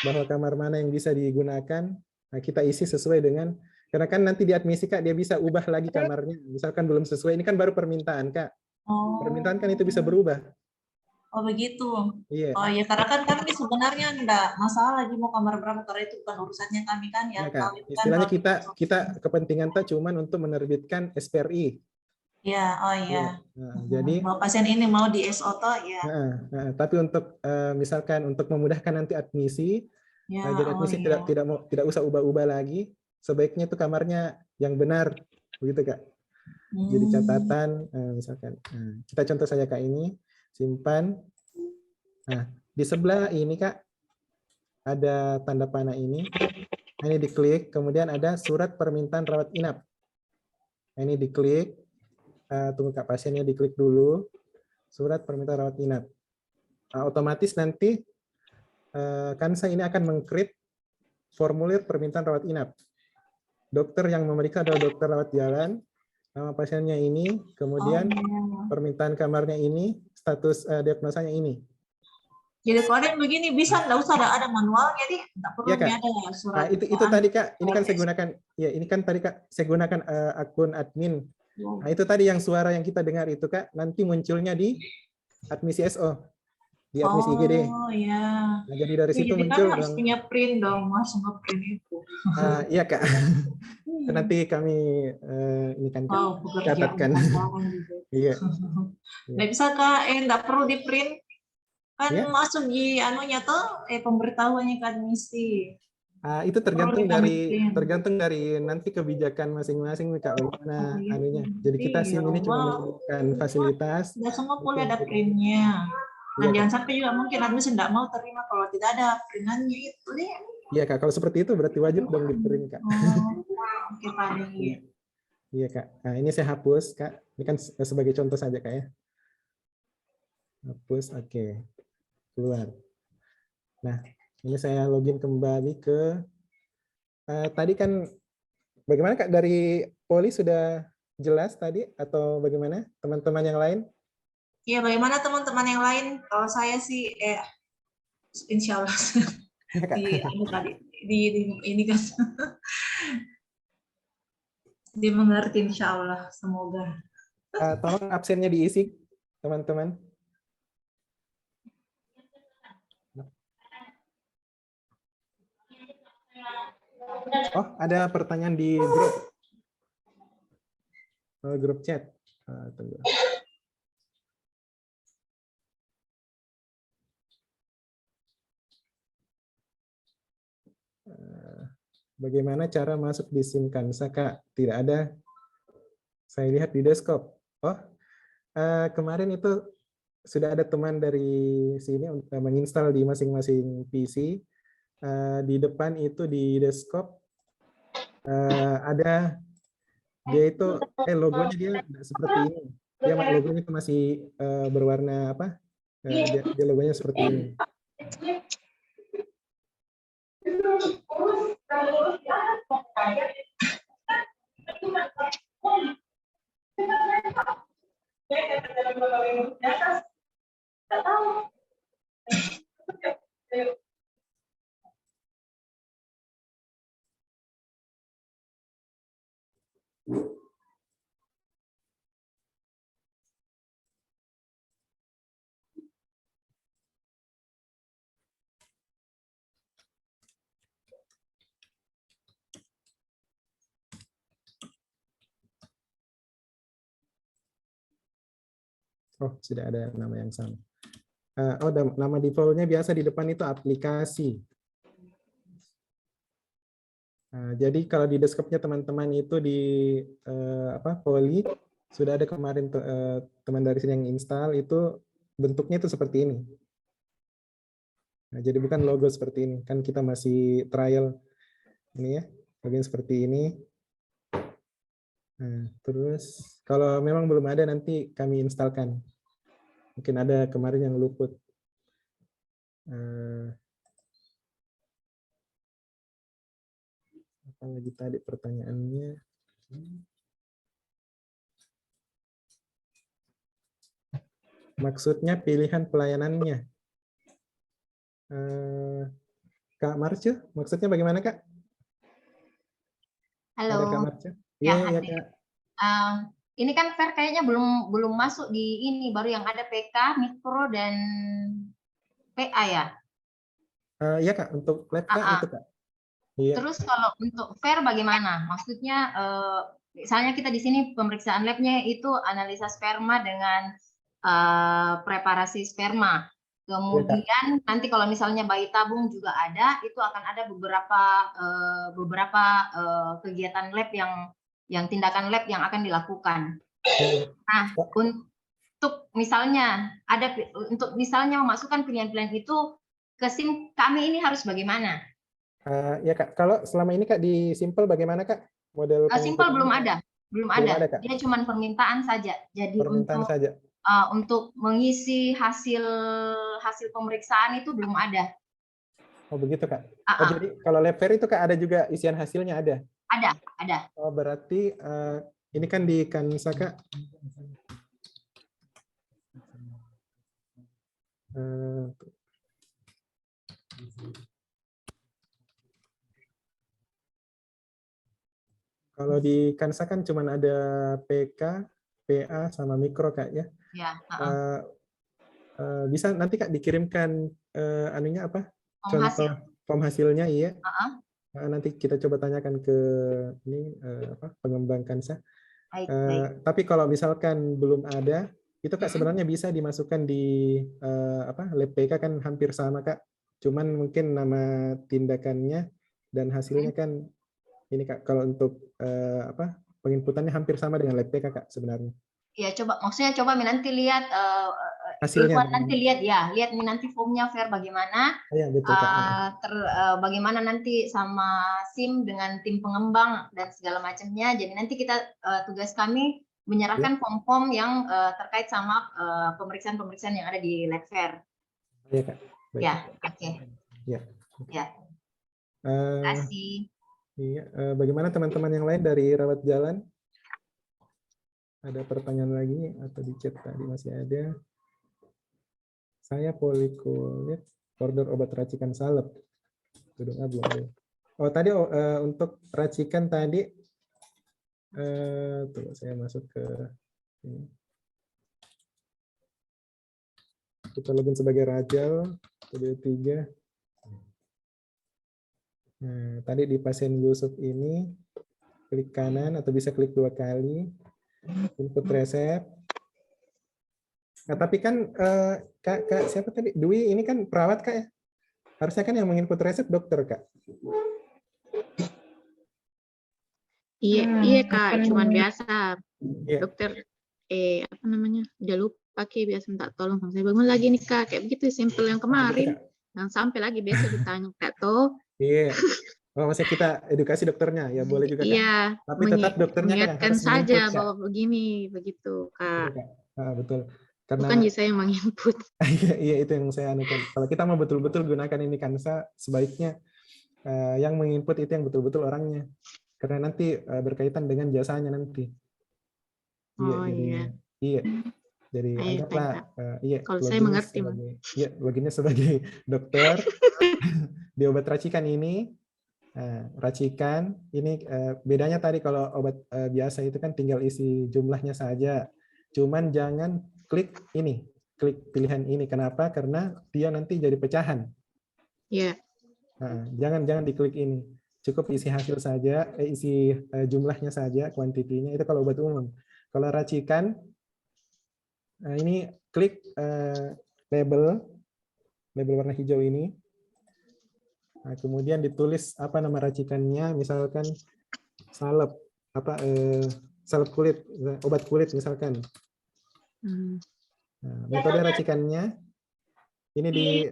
bahwa kamar mana yang bisa digunakan. Nah, kita isi sesuai dengan, karena kan nanti di admisi Kak, dia bisa ubah lagi kamarnya. Misalkan belum sesuai, ini kan baru permintaan Kak. Permintaan kan itu bisa berubah. Oh begitu. Iya. Oh ya, karena kan kami sebenarnya enggak masalah lagi mau kamar berapa, karena itu bukan urusannya kami kan ya. Kak. Istilahnya kita kepentingan tuh cuman untuk menerbitkan SPRI. Ya, oh iya. Nah, jadi bahwa pasien ini mau di SO toh ya. Tapi untuk misalkan untuk memudahkan nanti admisi, jadi admisi tidak usah ubah-ubah lagi. Sebaiknya itu kamarnya yang benar, begitu Kak. Jadi catatan, misalkan kita contoh saja Kak ini, simpan. Nah, di sebelah ini Kak ada tanda panah ini. Ini diklik, kemudian ada surat permintaan rawat inap. Ini diklik. Tunggu Kak, pasiennya diklik dulu, surat permintaan rawat inap. Otomatis nanti Kansa ini akan meng-create formulir permintaan rawat inap. Dokter yang memeriksa adalah dokter rawat jalan, nama pasiennya ini, kemudian permintaan kamarnya ini, status diagnosanya ini. Jadi kalau ada yang begini bisa nggak usah ada manual, jadi nggak perlu ada surat. Nah, itu tadi Kak, ini kan saya gunakan, ya ini kan tadi Kak, saya gunakan akun admin. Nah, itu tadi yang suara yang kita dengar itu Kak, nanti munculnya di admisi SO, di admisi IGD. Oh iya. Nah, jadi dari situ muncul. Kan harus punya print dong, langsung nge-print itu. Iya Kak. Nanti kami ini kan catatkan. Iya. Nggak bisa Kak, nggak perlu di print. Kan masuk di anunya tuh pemberitahuannya ke admisi. Itu tergantung dari nanti kebijakan masing-masing Kak, bagaimana anunya. Jadi kita SIM ini cuma memberikan fasilitas. Tidak semua boleh ada printnya. Dan jangan sampai juga mungkin admisi tidak mau terima kalau tidak ada printannya itu deh. Iya Kak, kalau seperti itu berarti wajib dong di-print Kak. Oke Pak. Iya Kak. Nah, ini saya hapus Kak. Ini kan sebagai contoh saja Kak ya. Hapus, oke. Keluar. Nah, ini saya login kembali ke tadi kan bagaimana Kak, dari Poli sudah jelas tadi atau bagaimana teman-teman yang lain? Iya, bagaimana teman-teman yang lain? Kalau saya sih insya Allah ini kan dimengerti insya Allah, semoga. Tolong absennya diisi teman-teman. Oh, ada pertanyaan di grup chat. Tunggu. Bagaimana cara masuk di SIM Kansa Kak? Tidak ada. Saya lihat di desktop. Oh, kemarin itu sudah ada teman dari sini untuk menginstal di masing-masing PC. Di depan itu di desktop ada dia itu logonya dia seperti ini. Dia logonya itu masih berwarna apa? Dia logonya seperti ini. Oh, sudah ada nama yang sama. Oh, nama default-nya biasa di depan itu aplikasi. Jadi kalau di desktop-nya teman-teman itu di Poly, sudah ada kemarin teman dari sini yang install, itu bentuknya itu seperti ini. Nah, jadi bukan logo seperti ini, kan kita masih trial ini ya, bagian seperti ini. Nah, terus kalau memang belum ada nanti kami instalkan. Mungkin ada kemarin yang luput. Apa lagi tadi pertanyaannya? Maksudnya pilihan pelayanannya. Kak Marce, maksudnya bagaimana Kak? Halo. Ada Kak Marce? Ya, Iya, Kak. Ini kan Fer kayaknya belum masuk di ini, baru yang ada PK, mikro dan PA ya? Iya Kak, untuk lab Kak itu Kak. Iya. Terus kalau untuk Fer bagaimana? Maksudnya misalnya kita di sini pemeriksaan labnya itu analisa sperma dengan preparasi sperma. Kemudian nanti kalau misalnya bayi tabung juga ada, itu akan ada beberapa kegiatan lab yang tindakan lab yang akan dilakukan. Nah, untuk misalnya memasukkan pilihan-pilihan itu ke SIM kami ini harus bagaimana? Ya Kak, kalau selama ini Kak di Simple bagaimana Kak? Model Simple belum ada. Kak. Dia cuma permintaan saja. Jadi permintaan saja. Untuk mengisi hasil pemeriksaan itu belum ada. Oh begitu Kak. Oh, jadi kalau lab fair itu Kak ada juga isian hasilnya ada? Ada. Oh berarti ini kan di Kansa Kak. Kalau di Kansa kan cuma ada PK, PA sama mikro Kak ya. Ya. Bisa nanti Kak dikirimkan anunya apa? Contoh form hasilnya iya. Nanti kita coba tanyakan ke ini pengembang Kansa. Baik. Tapi kalau misalkan belum ada, itu Kak sebenarnya bisa dimasukkan di lab PK kan hampir sama Kak. Cuman mungkin nama tindakannya dan hasilnya kan ini Kak, kalau untuk penginputannya hampir sama dengan lab PK Kak sebenarnya. Iya, maksudnya nanti lihat hasilnya. Lihat nanti formnya Fer bagaimana. Ya, betul, Kak. Bagaimana nanti sama SIM dengan tim pengembang dan segala macamnya. Jadi nanti tugas kami menyerahkan form-form yang terkait sama pemeriksaan-pemeriksaan yang ada di lab Fer. Iya, Kak. Baik. Ya, oke. Ya. Terima kasih. Iya, bagaimana teman-teman yang lain dari rawat jalan? Ada pertanyaan lagi atau di chat tadi masih ada? Saya polikulit, order obat racikan salep. Belum ada. Oh tadi untuk racikan tadi, tuh saya masuk ke ini. Kita login sebagai Rajal, video 3. Nah, tadi di pasien Yusuf ini, klik kanan atau bisa klik 2 kali, input resep. Nah, tapi kan Kak siapa tadi? Dwi ini kan perawat Kak ya? Harusnya kan yang menginput resep dokter Kak. Iya Kak, cuman biasa. Dokter apa namanya? Udah lupa biasa minta tolong sama saya. Bangun lagi nih Kak, kayak begitu simple yang kemarin. Yang sampai lagi besok ditanya Kak toh. Iya. Oh, maksudnya kita edukasi dokternya ya boleh juga Kak. Iya. Tapi tetap dokternya kan mengingatkan saja bahwa begini begitu Kak. Betul. Karena bukan saya yang menginput. Iya itu yang saya anukan. Kalau kita mau betul-betul gunakan ini Kansa, sebaiknya yang menginput itu yang betul-betul orangnya. Karena nanti berkaitan dengan jasanya nanti. Oh jadi iya. iya. Jadi Ayo, anggaplah iya kalau saya mengerti, loginnya sebagai dokter di obat racikan ini. Racikan ini bedanya tadi kalau obat biasa itu kan tinggal isi jumlahnya saja. Cuman jangan klik ini, klik pilihan ini. Kenapa? Karena dia nanti jadi pecahan. Iya. Jangan diklik ini. Cukup isi hasil saja, isi jumlahnya saja, kuantitinya. Itu kalau obat umum. Kalau racikan, ini klik label warna hijau ini. Nah, kemudian ditulis apa nama racikannya, misalkan salep, salep kulit, obat kulit misalkan. Nah, metode racikannya ini di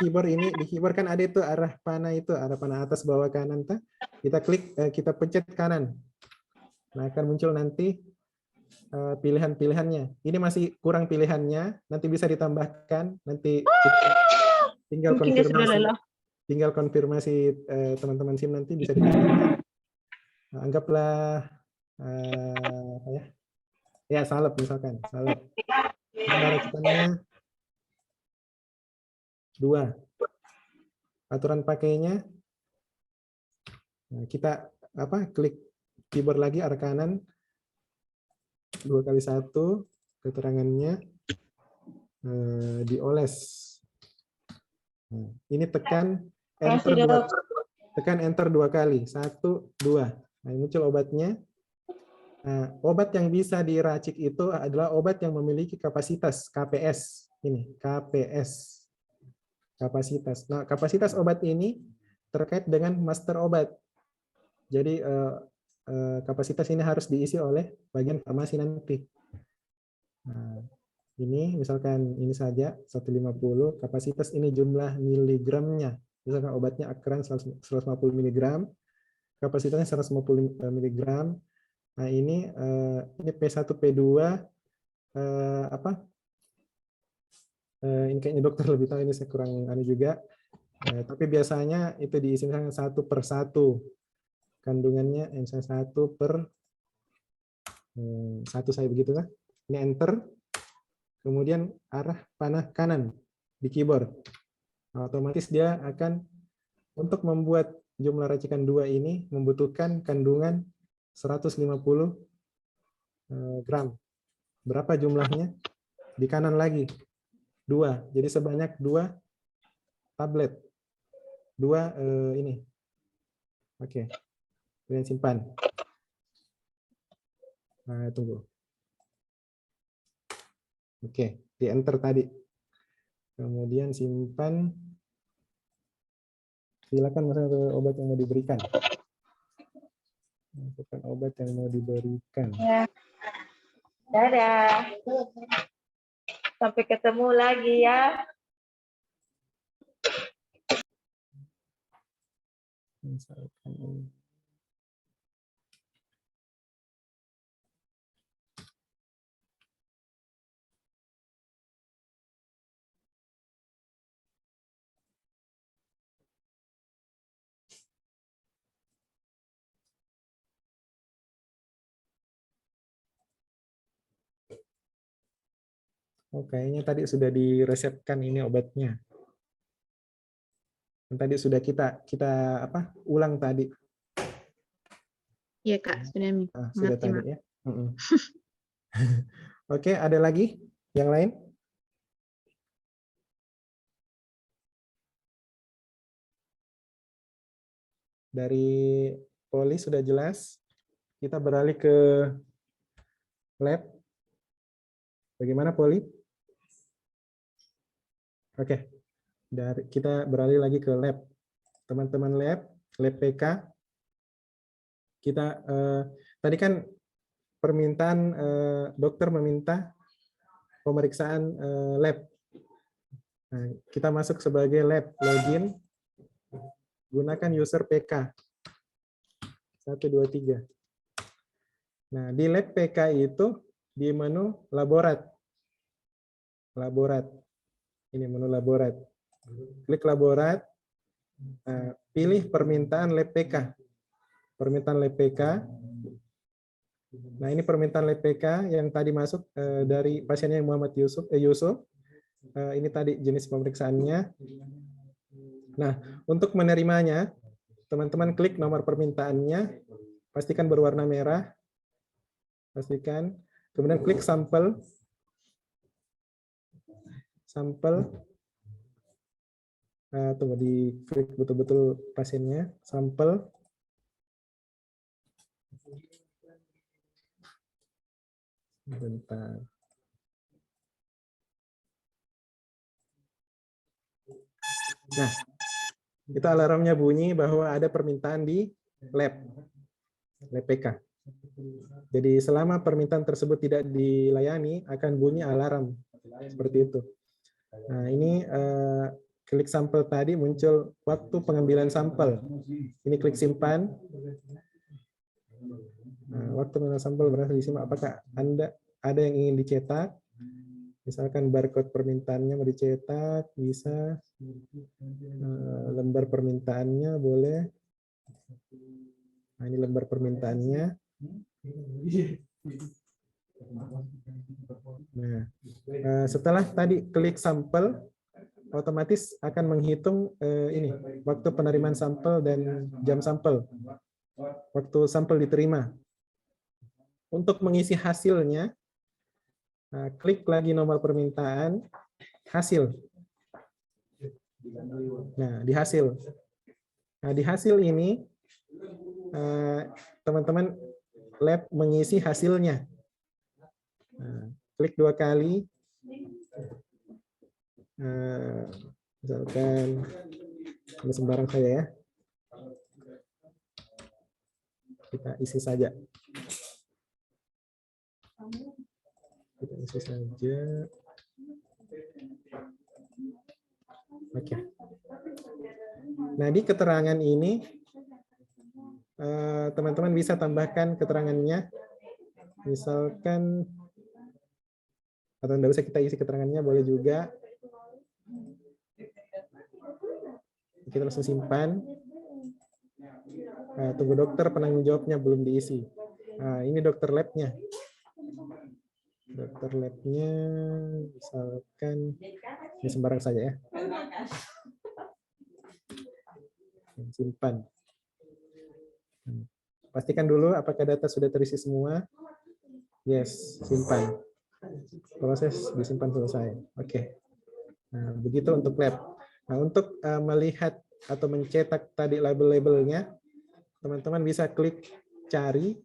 keyboard ini, di keyboard kan ada itu arah panah atas bawah kanan, kita klik, kita pencet kanan. Nah, akan muncul nanti pilihan-pilihannya. Ini masih kurang pilihannya, nanti bisa ditambahkan, nanti tinggal konfirmasi. Tinggal konfirmasi teman-teman SIM nanti bisa ditambahkan. Nah, anggaplah ya salep misalkan, salep. Nama racikannya 2. Aturan pakainya, nah, kita klik keyboard lagi arah kanan 2x1, keterangannya dioles. Nah, ini tekan enter 2 kali, 1, 2. Nah, muncul obatnya. Nah, obat yang bisa diracik itu adalah obat yang memiliki kapasitas KPS. Ini KPS, kapasitas. Nah, kapasitas obat ini terkait dengan master obat. Jadi kapasitas ini harus diisi oleh bagian farmasi nanti. Nah, ini misalkan ini saja 150, kapasitas ini jumlah miligramnya. Misalkan obatnya Akran 150 mg, kapasitasnya 150 mg. Nah, ini P1 P2 ini kayaknya dokter lebih tahu, ini saya kurang juga. Tapi biasanya itu diisi misalnya 1/1 kandungannya, misalnya 1/1 saya begitu kan. Ini enter. Kemudian arah panah kanan di keyboard. Nah, otomatis dia akan untuk membuat jumlah racikan 2 ini membutuhkan kandungan 150 gram. Berapa jumlahnya? Di kanan lagi 2. Jadi sebanyak 2 tablet. 2 ini. Oke. Kemudian simpan. Nah, tunggu. Oke, di enter tadi. Kemudian simpan. Silakan misalnya obat yang mau diberikan. Masukkan obat yang mau diberikan. Ya. Dadah. Sampai ketemu lagi ya. Misalkan ini. Oh, kayaknya tadi sudah diresepkan ini obatnya. Tadi sudah kita ulang tadi. Iya Kak, sudah sudah tadi ya. Oke, ada lagi yang lain? Dari Poli sudah jelas. Kita beralih ke lab. Bagaimana Poli? Oke. Kita beralih lagi ke lab. Teman-teman lab PK. Kita tadi kan permintaan dokter meminta pemeriksaan lab. Nah, kita masuk sebagai lab, login, gunakan user PK. 1, 2, 3. Nah, di lab PK itu di menu laborat. Laborat. Ini menu laborat. Klik laborat. pilih permintaan lab PK. Permintaan lab PK. Nah, ini permintaan lab PK yang tadi masuk dari pasiennya Muhammad Yusuf. Ini tadi jenis pemeriksaannya. Nah, untuk menerimanya, teman-teman klik nomor permintaannya, pastikan berwarna merah. Pastikan. Kemudian klik sampel. Tunggu, diklik betul-betul pasiennya, sampel. Bentar. Nah, itu alarmnya bunyi bahwa ada permintaan di lab PK. Jadi selama permintaan tersebut tidak dilayani, akan bunyi alarm seperti itu. Nah, ini klik sampel tadi muncul waktu pengambilan sampel. Ini klik simpan. Nah, waktu pengambilan sampel berhasil disimak. Apakah Anda ada yang ingin dicetak? Misalkan barcode permintaannya mau dicetak, bisa. Lembar permintaannya boleh. Nah, ini lembar permintaannya. Nah, setelah tadi klik sampel, otomatis akan menghitung ini waktu penerimaan sampel dan jam sampel, waktu sampel diterima. Untuk mengisi hasilnya, klik lagi nomor permintaan, hasil. Nah, di hasil. Nah, di hasil ini teman-teman lab mengisi hasilnya. Nah, klik 2 kali. Misalkan ini sembarang saja ya. Kita isi saja. Kita isi saja. Oke. Nah, di keterangan ini teman-teman bisa tambahkan keterangannya. Misalkan, atau tidak usah kita isi keterangannya, boleh juga. Kita langsung simpan. Tunggu dokter penanggung jawabnya belum diisi. Ini dokter labnya. Dokter labnya, misalkan, ini sembarang saja ya. Simpan. Pastikan dulu apakah data sudah terisi semua. Yes, simpan. Proses disimpan selesai. Oke. Nah, begitu untuk lab. Nah, untuk melihat atau mencetak tadi label-labelnya, teman-teman bisa klik cari.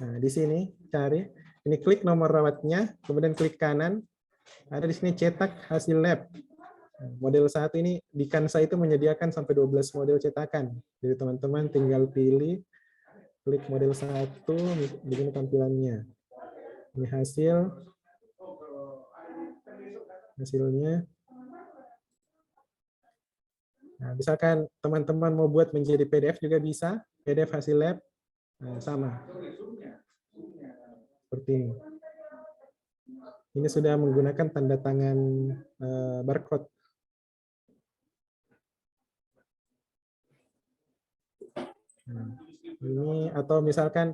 Nah, di sini cari. Ini klik nomor rawatnya, kemudian klik kanan. Ada di sini cetak hasil lab. Model 1 ini di Kansa itu menyediakan sampai 12 model cetakan. Jadi teman-teman tinggal pilih, klik model 1, begini tampilannya. Ini hasilnya. Nah, misalkan teman-teman mau buat menjadi PDF juga bisa, PDF hasil lab, sama. Seperti ini. Ini sudah menggunakan tanda tangan barcode. Nah, ini atau misalkan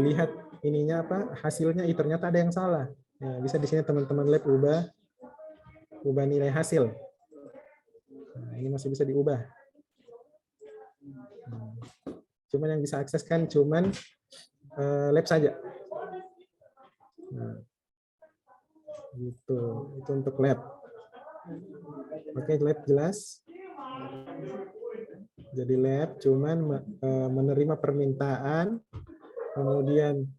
lihat ininya apa, hasilnya ternyata ada yang salah. Nah, bisa di sini teman-teman lab ubah nilai hasil. Nah, ini masih bisa diubah. Cuman yang bisa akses kan cuman lab saja. Nah, gitu. Itu untuk lab. Oke, lab jelas. Jadi lab cuman menerima permintaan, kemudian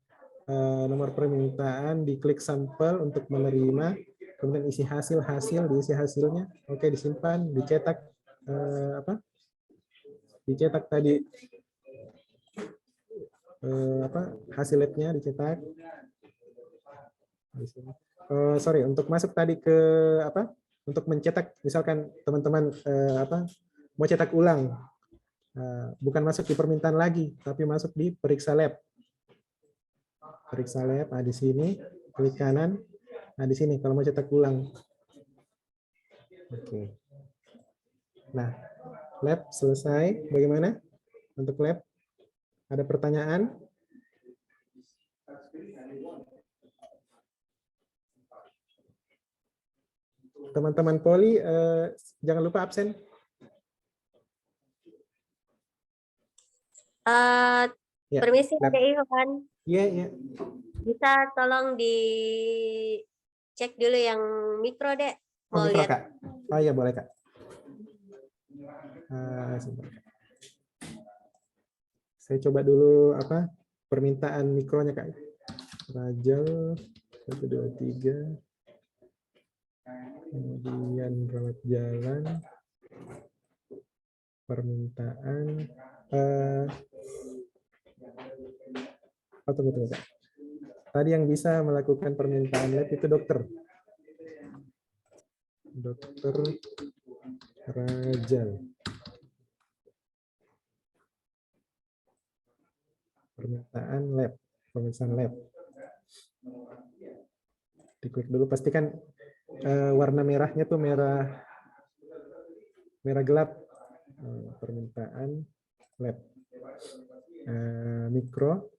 nomor permintaan, diklik sampel untuk menerima, kemudian isi hasil, diisi hasilnya. Oke, disimpan, dicetak dicetak tadi hasil labnya dicetak. Sorry, untuk masuk tadi ke untuk mencetak, misalkan teman-teman mau cetak ulang, bukan masuk di permintaan lagi, tapi masuk di periksa lab. Periksa lab, di sini klik kanan. Nah, di sini kalau mau cetak ulang. Oke. Nah, lab selesai. Bagaimana untuk lab? Ada pertanyaan? Teman-teman poli, jangan lupa absen. Ya, Permisi, lab. Dek Ivan. Iya, iya. Bisa tolong dicek dulu yang mikro, Dek. Oh, Mau mikro, lihat. Kak. Oh iya, boleh, Kak. Sebentar. Saya coba dulu apa permintaan mikronya, Kak. Rajal 1, 2, 3. Kemudian rawat jalan. Permintaan. Tunggu, Kak. Tadi yang bisa melakukan permintaan lab itu dokter. Dokter Rajal. Permintaan lab, pemeriksaan lab. Diklik dulu, pastikan warna merahnya tuh merah gelap. Permintaan lab. Mikro,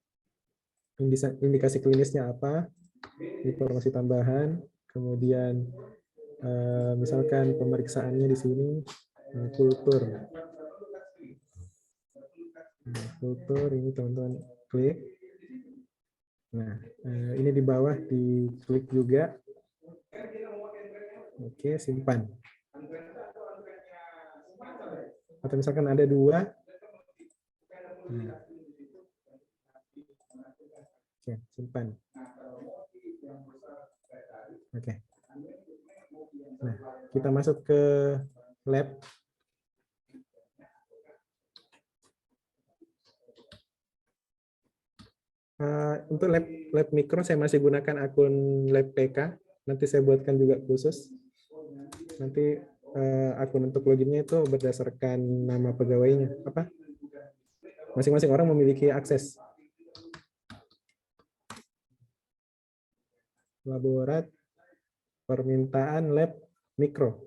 indikasi klinisnya apa, informasi tambahan, kemudian misalkan pemeriksaannya di sini kultur. Kultur ini teman-teman klik. Nah, ini di bawah diklik juga. Oke, simpan. Atau misalkan ada 2. Nah. Oke, simpan. Oke. Nah, kita masuk ke lab. Untuk lab mikro saya masih gunakan akun lab PK. Nanti saya buatkan juga khusus. Nanti akun untuk loginnya itu berdasarkan nama pegawainya. Apa? Masing-masing orang memiliki akses. Laborat permintaan lab mikro.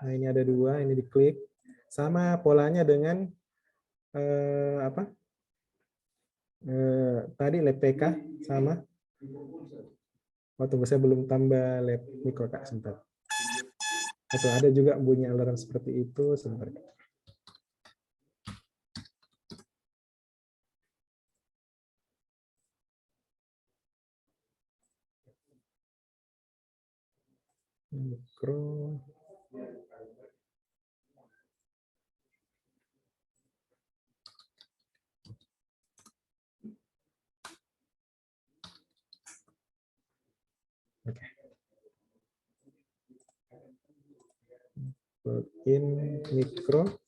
Nah, ini ada 2, ini diklik. Sama polanya dengan apa? Tadi lab PK sama. Oh, tunggu, saya belum tambah lab mikro, Kak, sebentar. Atau ada juga bunyi alarm seperti itu, sebentar. Mikro. Oke. Login mikro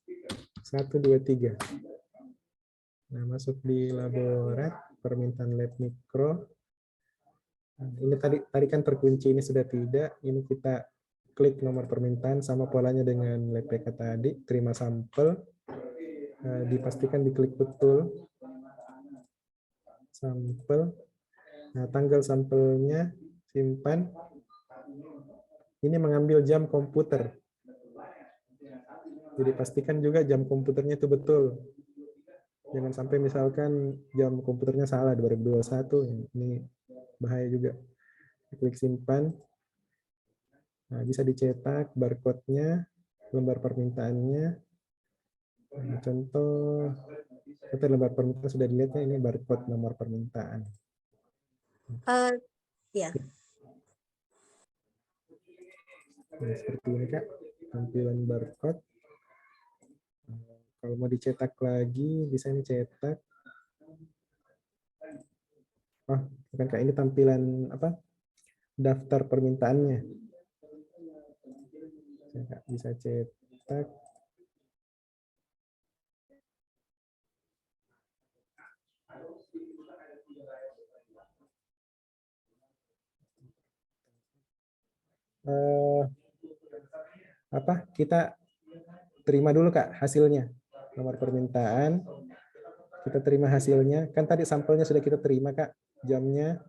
1, 2, 3. Nah, masuk di laborat permintaan lab mikro. Nah, ini tadi kan terkunci, ini sudah tidak. Ini kita klik nomor permintaan sama polanya dengan lab PK tadi, terima sampel. Dipastikan diklik betul. Sampel. Nah, tanggal sampelnya simpan. Ini mengambil jam komputer. Jadi pastikan juga jam komputernya itu betul. Jangan sampai misalkan jam komputernya salah 2021. Ini bahaya juga. Klik simpan. Nah, bisa dicetak barcode-nya, lembar permintaannya. Nah, contoh lembar permintaan sudah dilihat ya, ini barcode nomor permintaan. Ya. Nah, seperti ini, Kak, tampilan barcode. Kalau mau dicetak lagi, bisa ini cetak. Oh, bukan, Kak, ini tampilan apa? Daftar permintaannya. Kak, bisa cetak. Apa? Kita terima dulu, Kak, hasilnya. Nomor permintaan. Kita terima hasilnya. Kan tadi sampelnya sudah kita terima, Kak. Jamnya.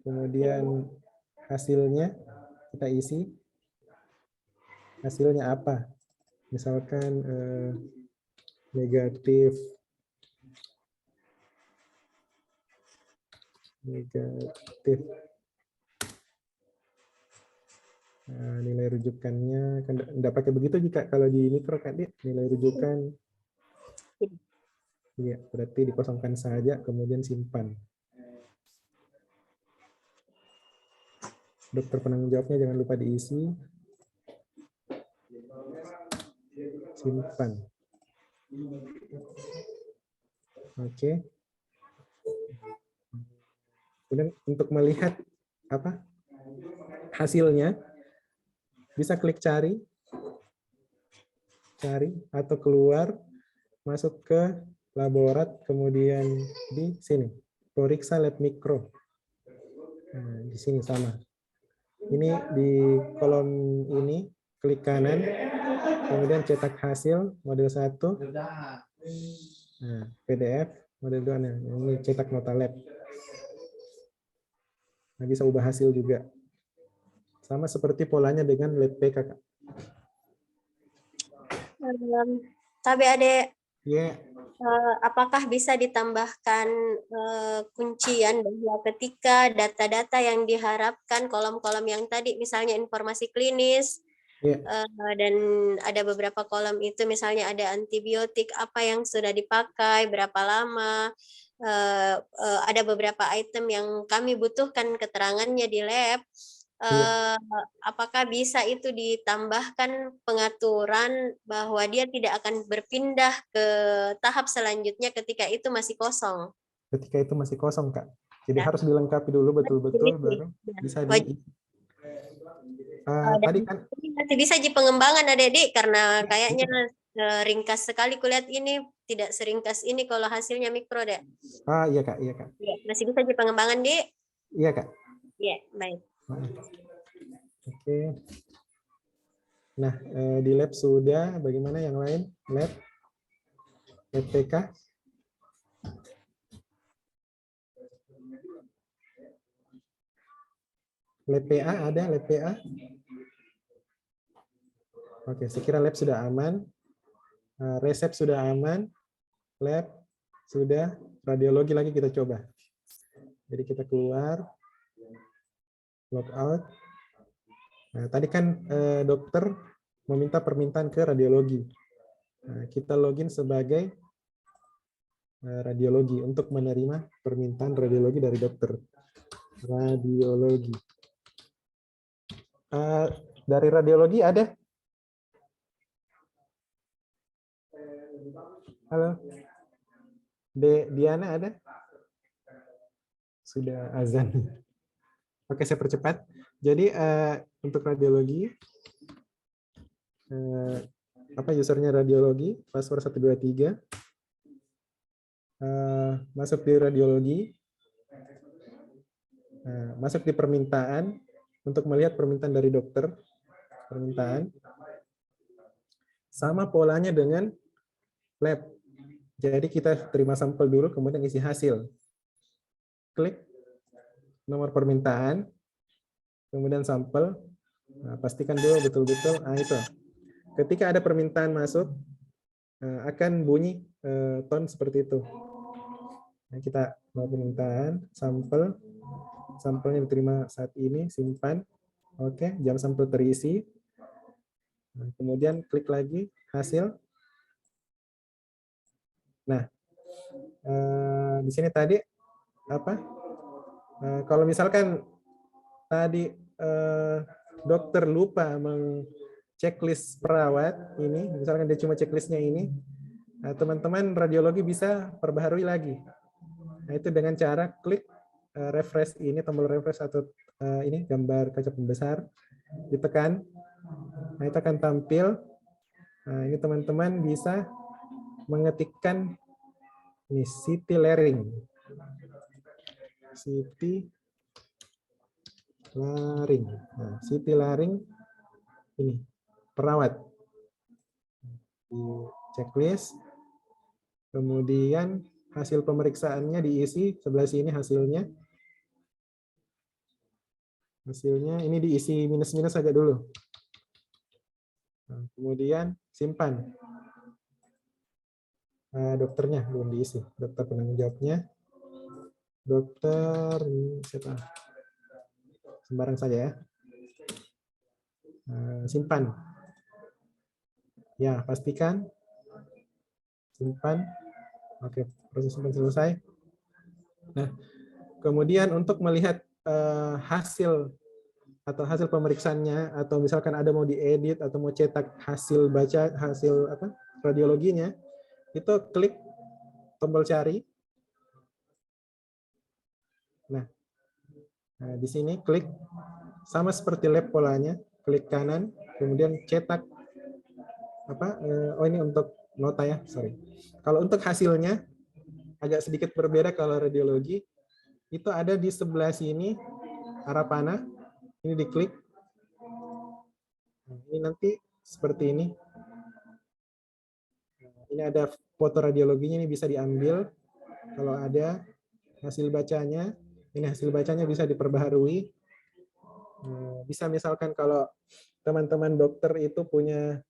Kemudian hasilnya kita isi. Hasilnya apa? Misalkan negatif. Nah, nilai rujukannya kan enggak pakai begitu jika kalau di mikro Kak Dik, nilai rujukan. Iya, berarti dikosongkan saja kemudian simpan. Dokter penanggung jawabnya jangan lupa diisi. Simpan. Oke. Kemudian untuk melihat apa hasilnya, bisa klik cari atau keluar, masuk ke laborat, kemudian di sini periksa lab mikro. Nah, di sini sama. Ini di kolom ini klik kanan, kemudian cetak hasil model 1. Nah, PDF model 2. Nah, ini cetak nota lab. Nah, bisa ubah hasil juga. Sama seperti polanya dengan lab PK, Kak. Tapi Adek, Yeah. Apakah bisa ditambahkan kuncian bahwa ketika data-data yang diharapkan, kolom-kolom yang tadi misalnya informasi klinis, dan ada beberapa kolom itu misalnya ada antibiotik, apa yang sudah dipakai, berapa lama, ada beberapa item yang kami butuhkan keterangannya di lab, apakah bisa itu ditambahkan pengaturan bahwa dia tidak akan berpindah ke tahap selanjutnya ketika itu masih kosong? Ketika itu masih kosong, Kak. Jadi harus dilengkapi dulu betul-betul baru bisa di. Tadi kan masih bisa di pengembangan Adik, karena kayaknya ringkas sekali kulihat ini, tidak seringkas ini kalau hasilnya mikro, Dek. Iya, Kak, iya, Kak. Ya, masih bisa di pengembangan, Dik? Iya, Kak. Iya, baik. Oke. Nah, di lab sudah, bagaimana yang lain? Lab PK. Lab PA ada, lab PA. Oke, sekira lab sudah aman. Resep sudah aman. Lab sudah. Radiologi lagi kita coba. Jadi kita keluar. Log out. Nah, tadi kan dokter meminta permintaan ke radiologi. Nah, kita login sebagai radiologi untuk menerima permintaan radiologi dari dokter. Radiologi. Dari radiologi ada? Halo? Diana ada? Sudah azan. Oke, saya percepat. Jadi untuk radiologi, usernya radiologi, password 123, masuk di radiologi, masuk di permintaan untuk melihat permintaan dari dokter, permintaan, sama polanya dengan lab. Jadi kita terima sampel dulu, kemudian isi hasil. Klik nomor permintaan, kemudian sampel, pastikan dulu betul-betul, itu. Ketika ada permintaan masuk, akan bunyi tone seperti itu. Nah, kita mau permintaan, sampelnya diterima saat ini, simpan. Oke, jam sampel terisi. Nah, kemudian klik lagi, hasil. Nah, di sini tadi, kalau misalkan tadi dokter lupa checklist perawat ini, misalkan dia cuma checklistnya ini, teman-teman radiologi bisa perbaharui lagi. Nah, itu dengan cara klik refresh ini, tombol refresh atau ini gambar kaca pembesar, ditekan. Nah, itu akan tampil. Nah, ini teman-teman bisa mengetikkan ini CT Laring. CT Laring. Nah, CT Laring ini perawat. Di checklist. Kemudian hasil pemeriksaannya diisi sebelah sini hasilnya. Hasilnya ini diisi minus-minus saja dulu. Nah, kemudian simpan. Dokternya belum diisi. Dokter penanggung jawabnya. Dokter siapa? Sembarang saja ya. Simpan. Ya, pastikan. Simpan. Oke, proses simpan selesai. Nah, kemudian untuk melihat hasil atau hasil pemeriksaannya, atau misalkan ada mau diedit atau mau cetak hasil baca, hasil radiologinya, itu klik tombol cari. Nah, di sini klik sama seperti lab polanya, klik kanan, kemudian cetak oh ini untuk nota ya, sorry. Kalau untuk hasilnya agak sedikit berbeda kalau radiologi, itu ada di sebelah sini arah panah, ini diklik. Ini nanti seperti ini. Ini ada foto radiologinya, ini bisa diambil. Kalau ada hasil bacanya, ini hasil bacanya bisa diperbaharui. Bisa misalkan kalau teman-teman dokter itu punya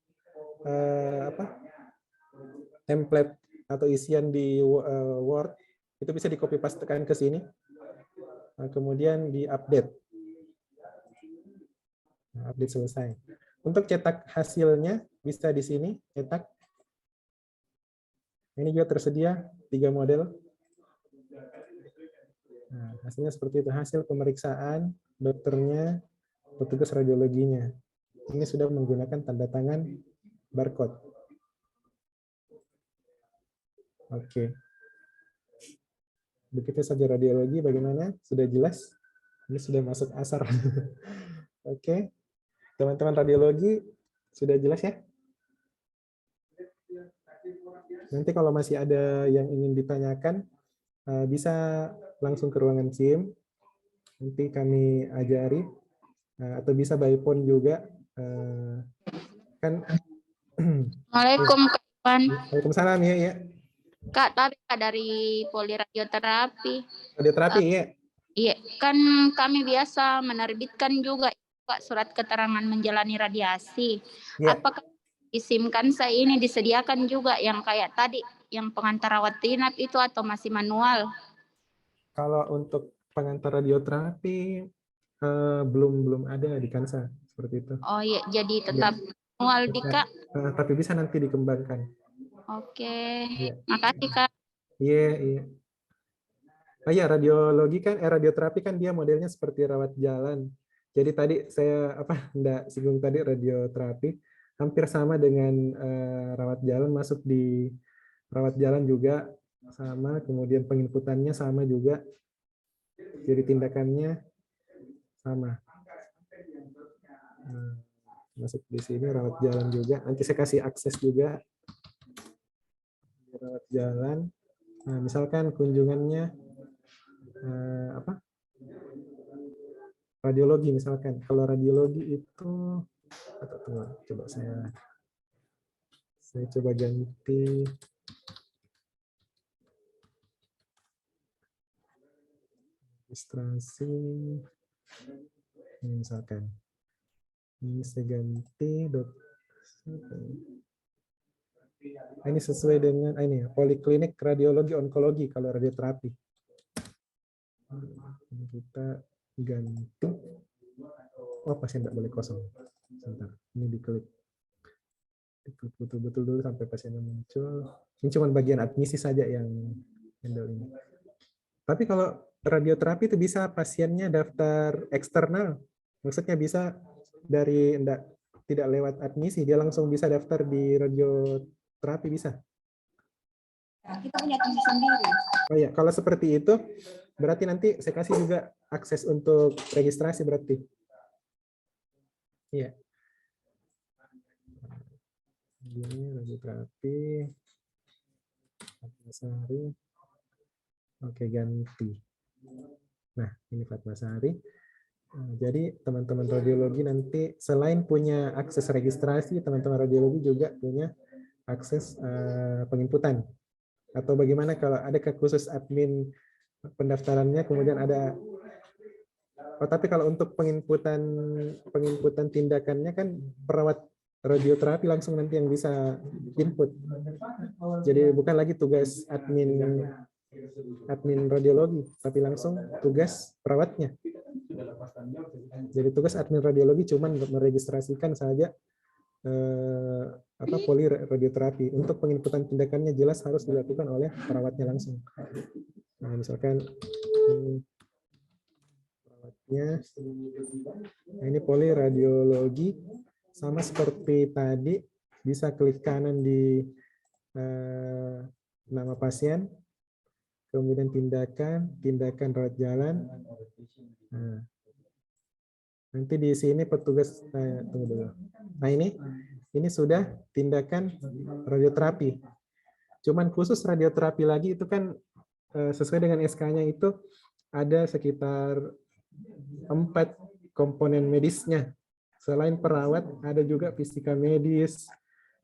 template atau isian di Word, itu bisa di copy pastekan ke sini. Kemudian di-update. Update selesai. Untuk cetak hasilnya bisa di sini, cetak. Ini juga tersedia 3 model. Nah, hasilnya seperti itu, hasil pemeriksaan dokternya, petugas radiologinya. Ini sudah menggunakan tanda tangan barcode. Oke. Begitu saja radiologi, bagaimana? Sudah jelas? Ini sudah masuk asar. Oke. Teman-teman radiologi, sudah jelas ya? Nanti kalau masih ada yang ingin ditanyakan, bisa langsung ke ruangan SIM. Nanti kami ajari. Atau bisa by phone juga. Kan. Assalamualaikum, kawan. Waalaikumsalam, ya. Kak, tadi Kak dari poli radioterapi. Radioterapi, ya? Iya, kan kami biasa menerbitkan juga Kak, surat keterangan menjalani radiasi. Ya. Apakah di SIM Kansa ini disediakan juga yang kayak tadi, yang pengantar rawat inap itu, atau masih manual? Kalau untuk pengantar radioterapi belum ada di Kansa seperti itu. Oh iya, jadi tetap manual di Kak. Tapi bisa nanti dikembangkan. Oke, Ya. makasih Kak. Iya. Oh iya, radiologi kan, radioterapi kan dia modelnya seperti rawat jalan. Jadi tadi saya enggak singgung tadi, radioterapi hampir sama dengan rawat jalan, masuk di rawat jalan juga sama, kemudian penginputannya sama juga. Jadi tindakannya sama. Masuk di sini rawat jalan juga. Nanti saya kasih akses juga rawat jalan. Nah, misalkan kunjungannya radiologi misalkan. Kalau radiologi itu coba saya coba ganti registrasi. Ini misalkan. Ini saya ganti ini sesuai dengan ini poliklinik radiologi onkologi kalau radioterapi. Ini kita ganti. Oh, pasien tidak boleh kosong. Sebentar. Ini diklik betul-betul dulu sampai pasiennya muncul. Ini cuma bagian admisi saja yang handle ini. Tapi kalau radioterapi itu bisa pasiennya daftar eksternal. Maksudnya bisa dari tidak lewat admisi, dia langsung bisa daftar di radioterapi bisa. Kita punya tim sendiri. Oh ya, kalau seperti itu berarti nanti saya kasih juga akses untuk registrasi berarti. Iya. Ini radioterapi. Fatmasari. Oke, ganti. Nah, ini Fatmasari. Jadi teman-teman radiologi nanti selain punya akses registrasi, teman-teman radiologi juga punya akses penginputan. Atau bagaimana kalau ada khusus admin pendaftarannya, kemudian ada. Oh, tapi kalau untuk penginputan tindakannya kan perawat radioterapi langsung nanti yang bisa input. Jadi bukan lagi tugas admin radiologi, tapi langsung tugas perawatnya. Jadi tugas admin radiologi cuma meregistrasikan saja poli radioterapi. Untuk penginputan tindakannya jelas harus dilakukan oleh perawatnya langsung. Nah, misalkan perawatnya, nah ini poli radiologi, sama seperti tadi, bisa klik kanan di nama pasien, kemudian tindakan rawat jalan. Nah, nanti di sini petugas, tunggu dulu. Nah ini sudah tindakan radioterapi. Cuman khusus radioterapi lagi itu kan sesuai dengan SK-nya itu ada sekitar 4 komponen medisnya. Selain perawat, ada juga fisika medis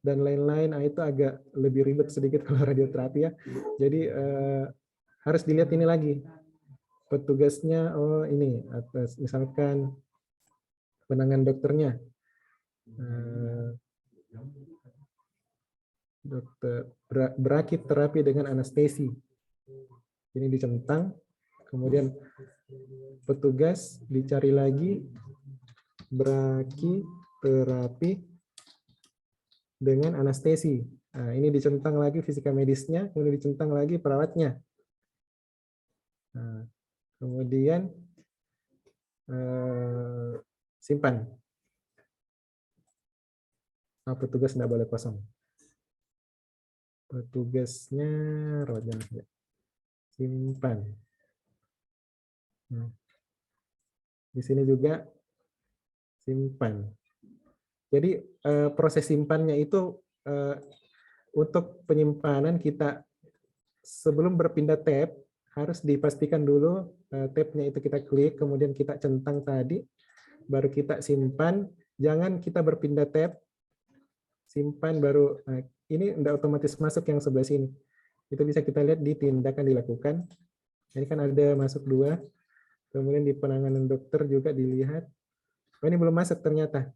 dan lain-lain. Nah, itu agak lebih ribet sedikit kalau radioterapi ya. Jadi harus dilihat ini lagi. Petugasnya, oh ini, atas misalkan penanganan dokternya. Dokter brakiterapi dengan anestesi. Ini dicentang, kemudian petugas dicari lagi brakiterapi dengan anestesi. Nah, ini dicentang lagi fisika medisnya, kemudian dicentang lagi perawatnya. Nah, kemudian simpan. Nah, petugas tidak boleh kosong. Petugasnya rawat jalan saja. Simpan. Nah, di sini juga simpan. Jadi proses simpannya itu untuk penyimpanan kita sebelum berpindah tab harus dipastikan dulu tabnya itu kita klik, kemudian kita centang tadi, baru kita simpan. Jangan kita berpindah tab, simpan baru. Nah, ini tidak otomatis masuk yang sebelah sini. Itu bisa kita lihat di tindakan dilakukan. Ini kan ada masuk 2. Kemudian di penanganan dokter juga dilihat. Oh, ini belum masuk ternyata.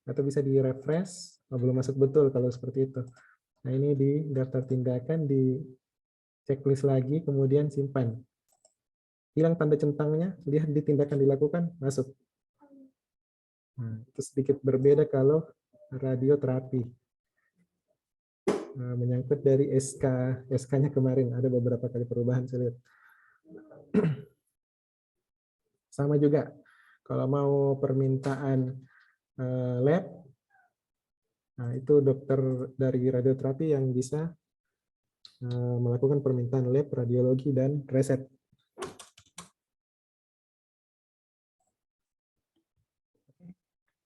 Atau bisa di refresh. Oh, belum masuk betul kalau seperti itu. Nah, ini di daftar tindakan, di checklist lagi, kemudian simpan. Hilang tanda centangnya, lihat di tindakan dilakukan, masuk. Nah, itu sedikit berbeda kalau radioterapi. Nah, menyangkut dari SK-nya kemarin, ada beberapa kali perubahan saya lihat. Sama juga, kalau mau permintaan lab, nah itu dokter dari radioterapi yang bisa melakukan permintaan lab, radiologi, dan resep.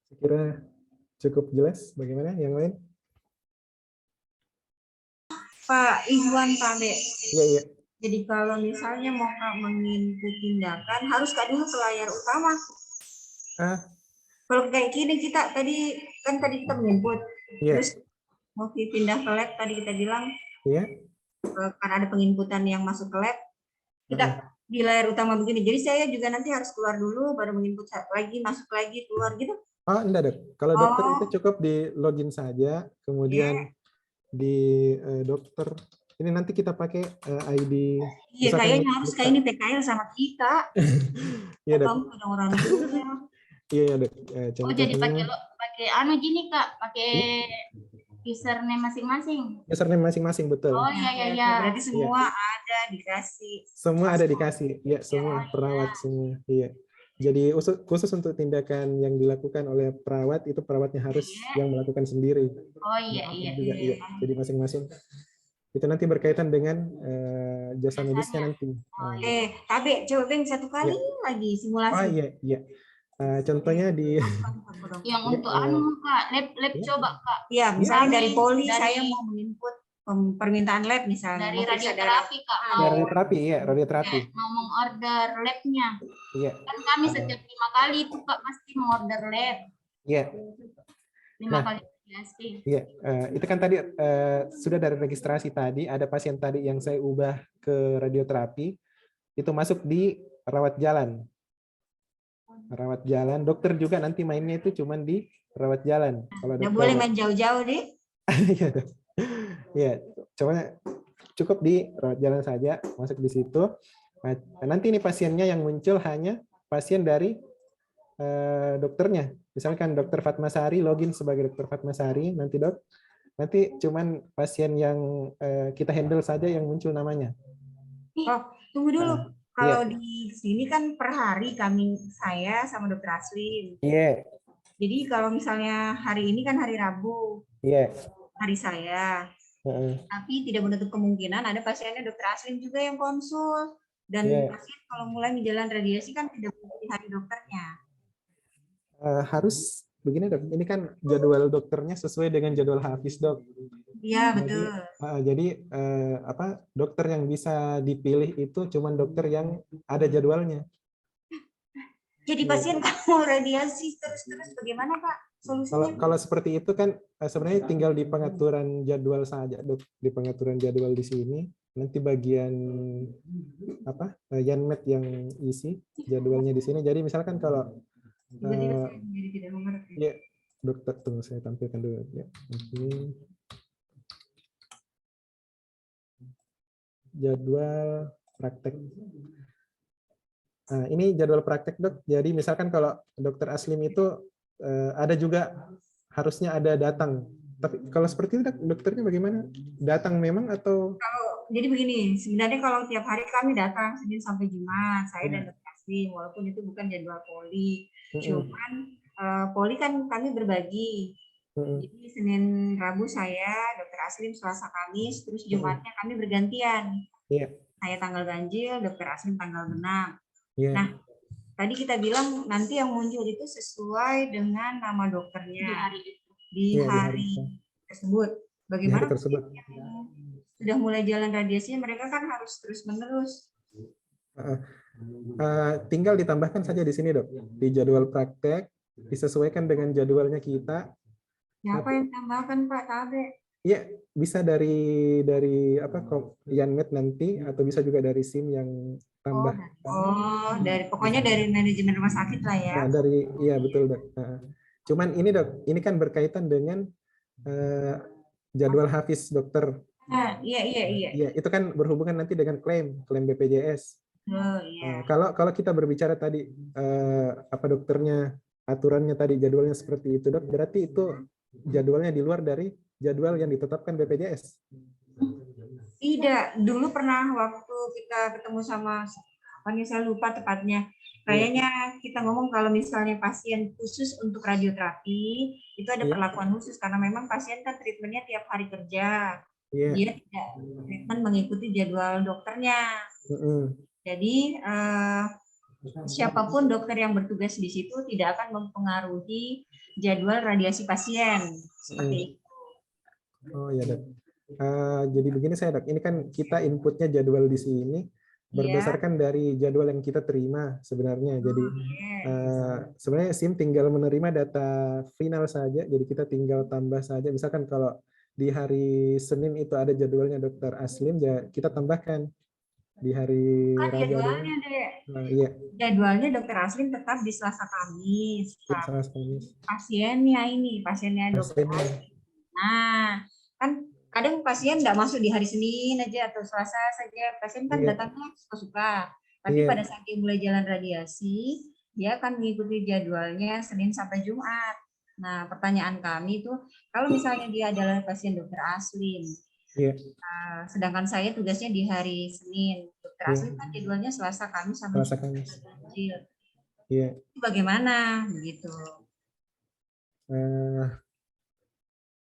Saya kira cukup jelas. Bagaimana yang lain? Pak Iwan, Pak Be. Iya. Jadi kalau misalnya mau menginput tindakan, harus dulu ke layar utama. Kalau kayak gini kita tadi kita menginput, terus mau pindah ke lab tadi kita bilang, kan ada penginputan yang masuk ke lab, kita di layar utama begini. Jadi saya juga nanti harus keluar dulu, baru menginput lagi, masuk lagi, keluar gitu. Oh, enggak, Dok. Kalau dokter itu cukup di login saja, kemudian di dokter. Ini nanti kita pakai ID. Iya, kayaknya harus kayak ini PKL sama kita. Iya, Dok. Orang Iya, Dok. Oh, jadi pakai gini, Kak, pakai username masing-masing. Username masing-masing, betul. Oh, iya. Berarti semua ada dikasih. Semua ada dikasih. Ya, semua perawat semua. Iya. Jadi khusus untuk tindakan yang dilakukan oleh perawat, itu perawatnya harus yang melakukan sendiri. Oh iya. Jadi masing-masing. Itu nanti berkaitan dengan jasa medisnya nanti. Tapi coba satu kali lagi simulasi. Oh iya. Contohnya di yang untuk Kak, lab coba, Kak. Iya, misalnya dari poli saya mau menginput permintaan lab misalnya. Dari radioterapi, Kak. Radioterapi. Mau mengorder labnya. Iya. Kan kami setiap 5 kali itu, Kak, pasti mengorder lab. Iya. 5 kali pasti. Iya, itu kan tadi sudah dari registrasi tadi, ada pasien tadi yang saya ubah ke radioterapi, itu masuk di rawat jalan. rawat jalan. Dokter juga nanti mainnya itu cuman di rawat jalan. Kalau nggak boleh main jauh-jauh deh. Ya, cukup di rawat jalan saja, masuk di situ. Nah, nanti ini pasiennya yang muncul hanya pasien dari dokternya. Misalkan Dokter Fatmasari login sebagai Dokter Fatmasari, nanti dok, nanti cuman pasien yang kita handle saja yang muncul namanya. Oh, tunggu dulu. Kalau di sini kan per hari saya sama Dokter Aslin. Iya. Jadi kalau misalnya hari ini kan hari Rabu. Iya. Hari saya. Tapi tidak menutup kemungkinan ada pasiennya Dokter Aslin juga yang konsul. Dan pasien kalau mulai menjalani radiasi kan tidak mengikuti hari dokternya. Harus begini dok, ini kan jadwal dokternya sesuai dengan jadwal Hafiz dok. Iya betul. Jadi dokter yang bisa dipilih itu cuman dokter yang ada jadwalnya. Jadi pasien kalau radiasi terus bagaimana Pak solusinya? Kalau seperti itu kan sebenarnya tinggal di pengaturan jadwal saja dok, di pengaturan jadwal di sini. Nanti bagian Yanmed yang isi jadwalnya di sini. Jadi misalkan kalau jadi tidak mengerti. Ya, dokter, tunggu saya tampilkan dulu ya. Jadwal praktek. Nah, ini jadwal praktek dok. Jadi misalkan kalau Dokter Aslim itu ada juga harusnya ada datang. Tapi kalau seperti itu dok, dokternya bagaimana? Datang memang atau? Jadi begini, sebenarnya kalau tiap hari kami datang Senin sampai Jumat, saya dan Dokter Aslim, walaupun itu bukan jadwal poli. Cuman poli kan kami berbagi. Jadi Senin Rabu saya, Dokter Aslim Selasa Kamis, terus Jumatnya kami bergantian. Saya tanggal ganjil, Dokter Aslim tanggal genap. Nah, tadi kita bilang nanti yang muncul itu sesuai dengan nama dokternya di hari tersebut. Bagaimana sudah mulai jalan radiasi, mereka kan harus terus-menerus. Tinggal ditambahkan saja di sini dok, di jadwal praktek disesuaikan dengan jadwalnya kita. Siapa yang tambahkan Pak Tabe? Iya, bisa dari Yanmed nanti atau bisa juga dari SIM yang tambah. Pokoknya dari manajemen rumah sakit lah ya. Nah, iya betul dok. Cuman ini dok, ini kan berkaitan dengan jadwal Hafiz dokter. Iya, itu kan berhubungan nanti dengan klaim BPJS. Kalau kita berbicara tadi dokternya, aturannya tadi jadwalnya seperti itu dok, berarti itu jadwalnya di luar dari jadwal yang ditetapkan BPJS. Tidak, dulu pernah waktu kita ketemu sama saya lupa tepatnya. Kayaknya kita ngomong kalau misalnya pasien khusus untuk radioterapi itu ada perlakuan khusus karena memang pasien kan treatmentnya tiap hari kerja. Dia tidak treatment mengikuti jadwal dokternya. Jadi siapapun dokter yang bertugas di situ tidak akan mempengaruhi jadwal radiasi pasien seperti itu. Oh ya dok. Jadi begini saya dok, ini kan kita inputnya jadwal di sini berdasarkan dari jadwal yang kita terima sebenarnya. Jadi sebenarnya SIM tinggal menerima data final saja, jadi kita tinggal tambah saja. Misalkan kalau di hari Senin itu ada jadwalnya Dokter Aslim, ya kita tambahkan di hari Rabu. Jadwalnya deh. Jadwalnya Dokter Aslim tetap di Selasa Kamis. Pasiennya Dokter Aslim. Nah, kan kadang pasien nggak masuk di hari Senin aja atau Selasa saja. Pasien kan datangnya suka-suka. Tapi pada saat dia mulai jalan radiasi, dia akan mengikuti jadwalnya Senin sampai Jumat. Nah, pertanyaan kami itu, kalau misalnya dia adalah pasien Dokter Aslim, sedangkan saya tugasnya di hari Senin, Dokter Aslim kan jadwalnya Selasa, Kamis, sampai Kamis. Itu bagaimana? Begitu.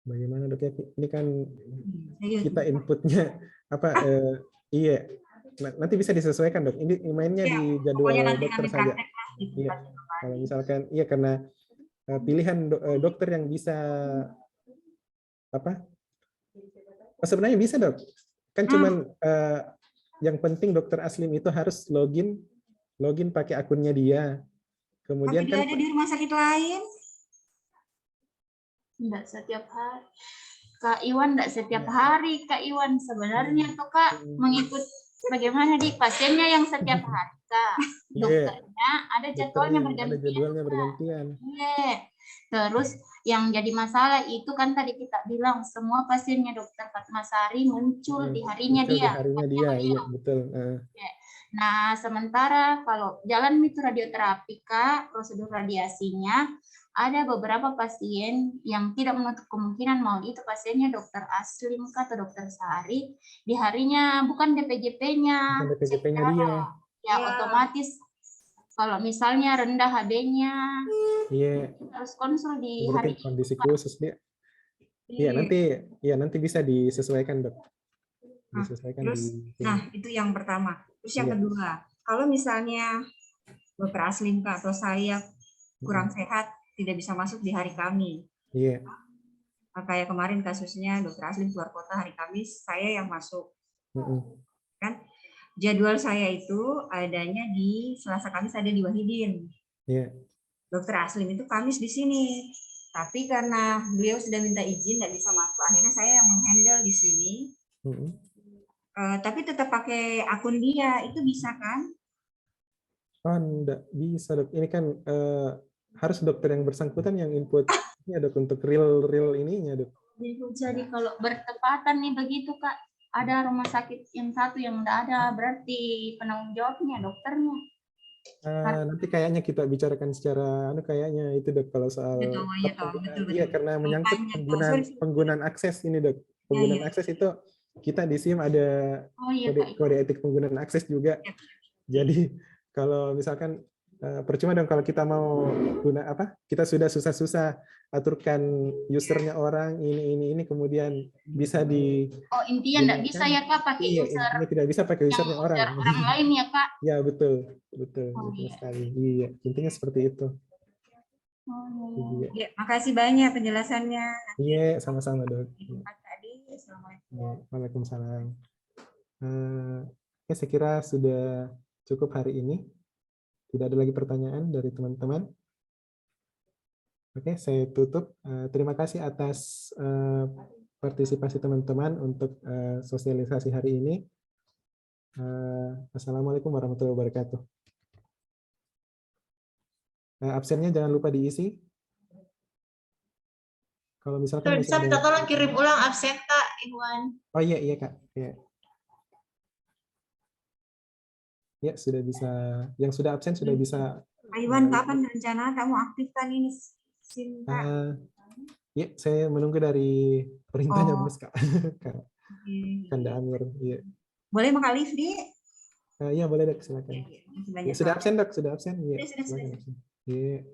Bagaimana dok ya? Ini kan kita inputnya nanti bisa disesuaikan dok. Ini mainnya di jadwal dokter saja. Kalau misalkan karena pilihan dokter yang bisa sebenarnya bisa dok. Kan cuman yang penting Dokter Aslim itu harus login pakai akunnya dia. Kemudian tapi dia ada di rumah sakit lain. Enggak setiap hari. Kak Iwan enggak setiap hari, Kak Iwan sebenarnya tuh Kak mengikut bagaimana di pasiennya yang setiap hari Kak. Dokternya ada jadwalnya bergantian. Ada jadwalnya bergantian. Iya. Terus yang jadi masalah itu kan tadi kita bilang semua pasiennya Dokter Fatmasari muncul di harinya muncul dia. Di harinya dia, iya betul. Nah, sementara kalau jalan itu radioterapi, Kak, prosedur radiasinya, ada beberapa pasien yang tidak menutup kemungkinan mau itu pasiennya Dokter Aslim Kak, atau Dokter Sari, di harinya bukan DPJP-nya. Bukan DPJP-nya dia. Ya, otomatis kalau misalnya rendah HB-nya, harus konsul di hari kondisi khusus dia. Iya, nanti bisa disesuaikan, Dok. Disesuaikan itu yang pertama. Terus yang kedua, kalau misalnya Dokter Aslim Kak atau saya kurang sehat, tidak bisa masuk di hari kami. Iya. Kayak kemarin kasusnya Dokter Aslim keluar kota hari Kamis, saya yang masuk. Kan jadwal saya itu adanya di Selasa Kamis ada di Wahidin. Iya. Dokter Aslim itu Kamis di sini. Tapi karena beliau sudah minta izin tidak bisa masuk, akhirnya saya yang menghandle di sini. Tapi tetap pakai akun dia, itu bisa kan? Oh, enggak bisa, Dok. Ini kan harus dokter yang bersangkutan yang input ya, Dok, untuk real ininya, Dok. Jadi kalau bertepatan nih begitu, Kak, ada rumah sakit yang satu yang enggak ada, berarti penanggung jawabnya dokternya. Nanti kayaknya kita bicarakan secara kayaknya itu, Dok, kalau soal betul. Karena menyangkut penggunaan akses ini, Dok. Penggunaan akses itu kita di SIM ada kode etik penggunaan akses juga. Jadi kalau misalkan percuma dong kalau kita mau kita sudah susah-susah aturkan usernya orang ini kemudian bisa intinya enggak bisa ya, Kak, pakai user. Ini tidak bisa pakai usernya orang lain ya, Kak. Ya, betul sekali. Iya, intinya seperti itu. Ya, makasih banyak penjelasannya. Iya, sama-sama, Dok. Assalamualaikum. Waalaikumsalam. Saya kira sudah cukup hari ini. Tidak ada lagi pertanyaan dari teman-teman. Oke, saya tutup. Terima kasih atas partisipasi teman-teman untuk sosialisasi hari ini. Assalamualaikum warahmatullahi wabarakatuh. Absennya jangan lupa diisi. Kalau misalkan bisa minta tolong kirim ulang absen, Kak Iwan. Oh iya Kak. Ya, sudah bisa. Yang sudah absen sudah bisa. Iwan, kapan rencana kamu aktifkan ini SIM, Kak? Ya, saya menunggu dari perintahnya Bos, Kak. Kanda Amir. Iya. Boleh Kak Livdi? Iya, boleh, Dok, silakan. Sudah absen, Dok? Sudah absen? Iya. Sudah. Iya.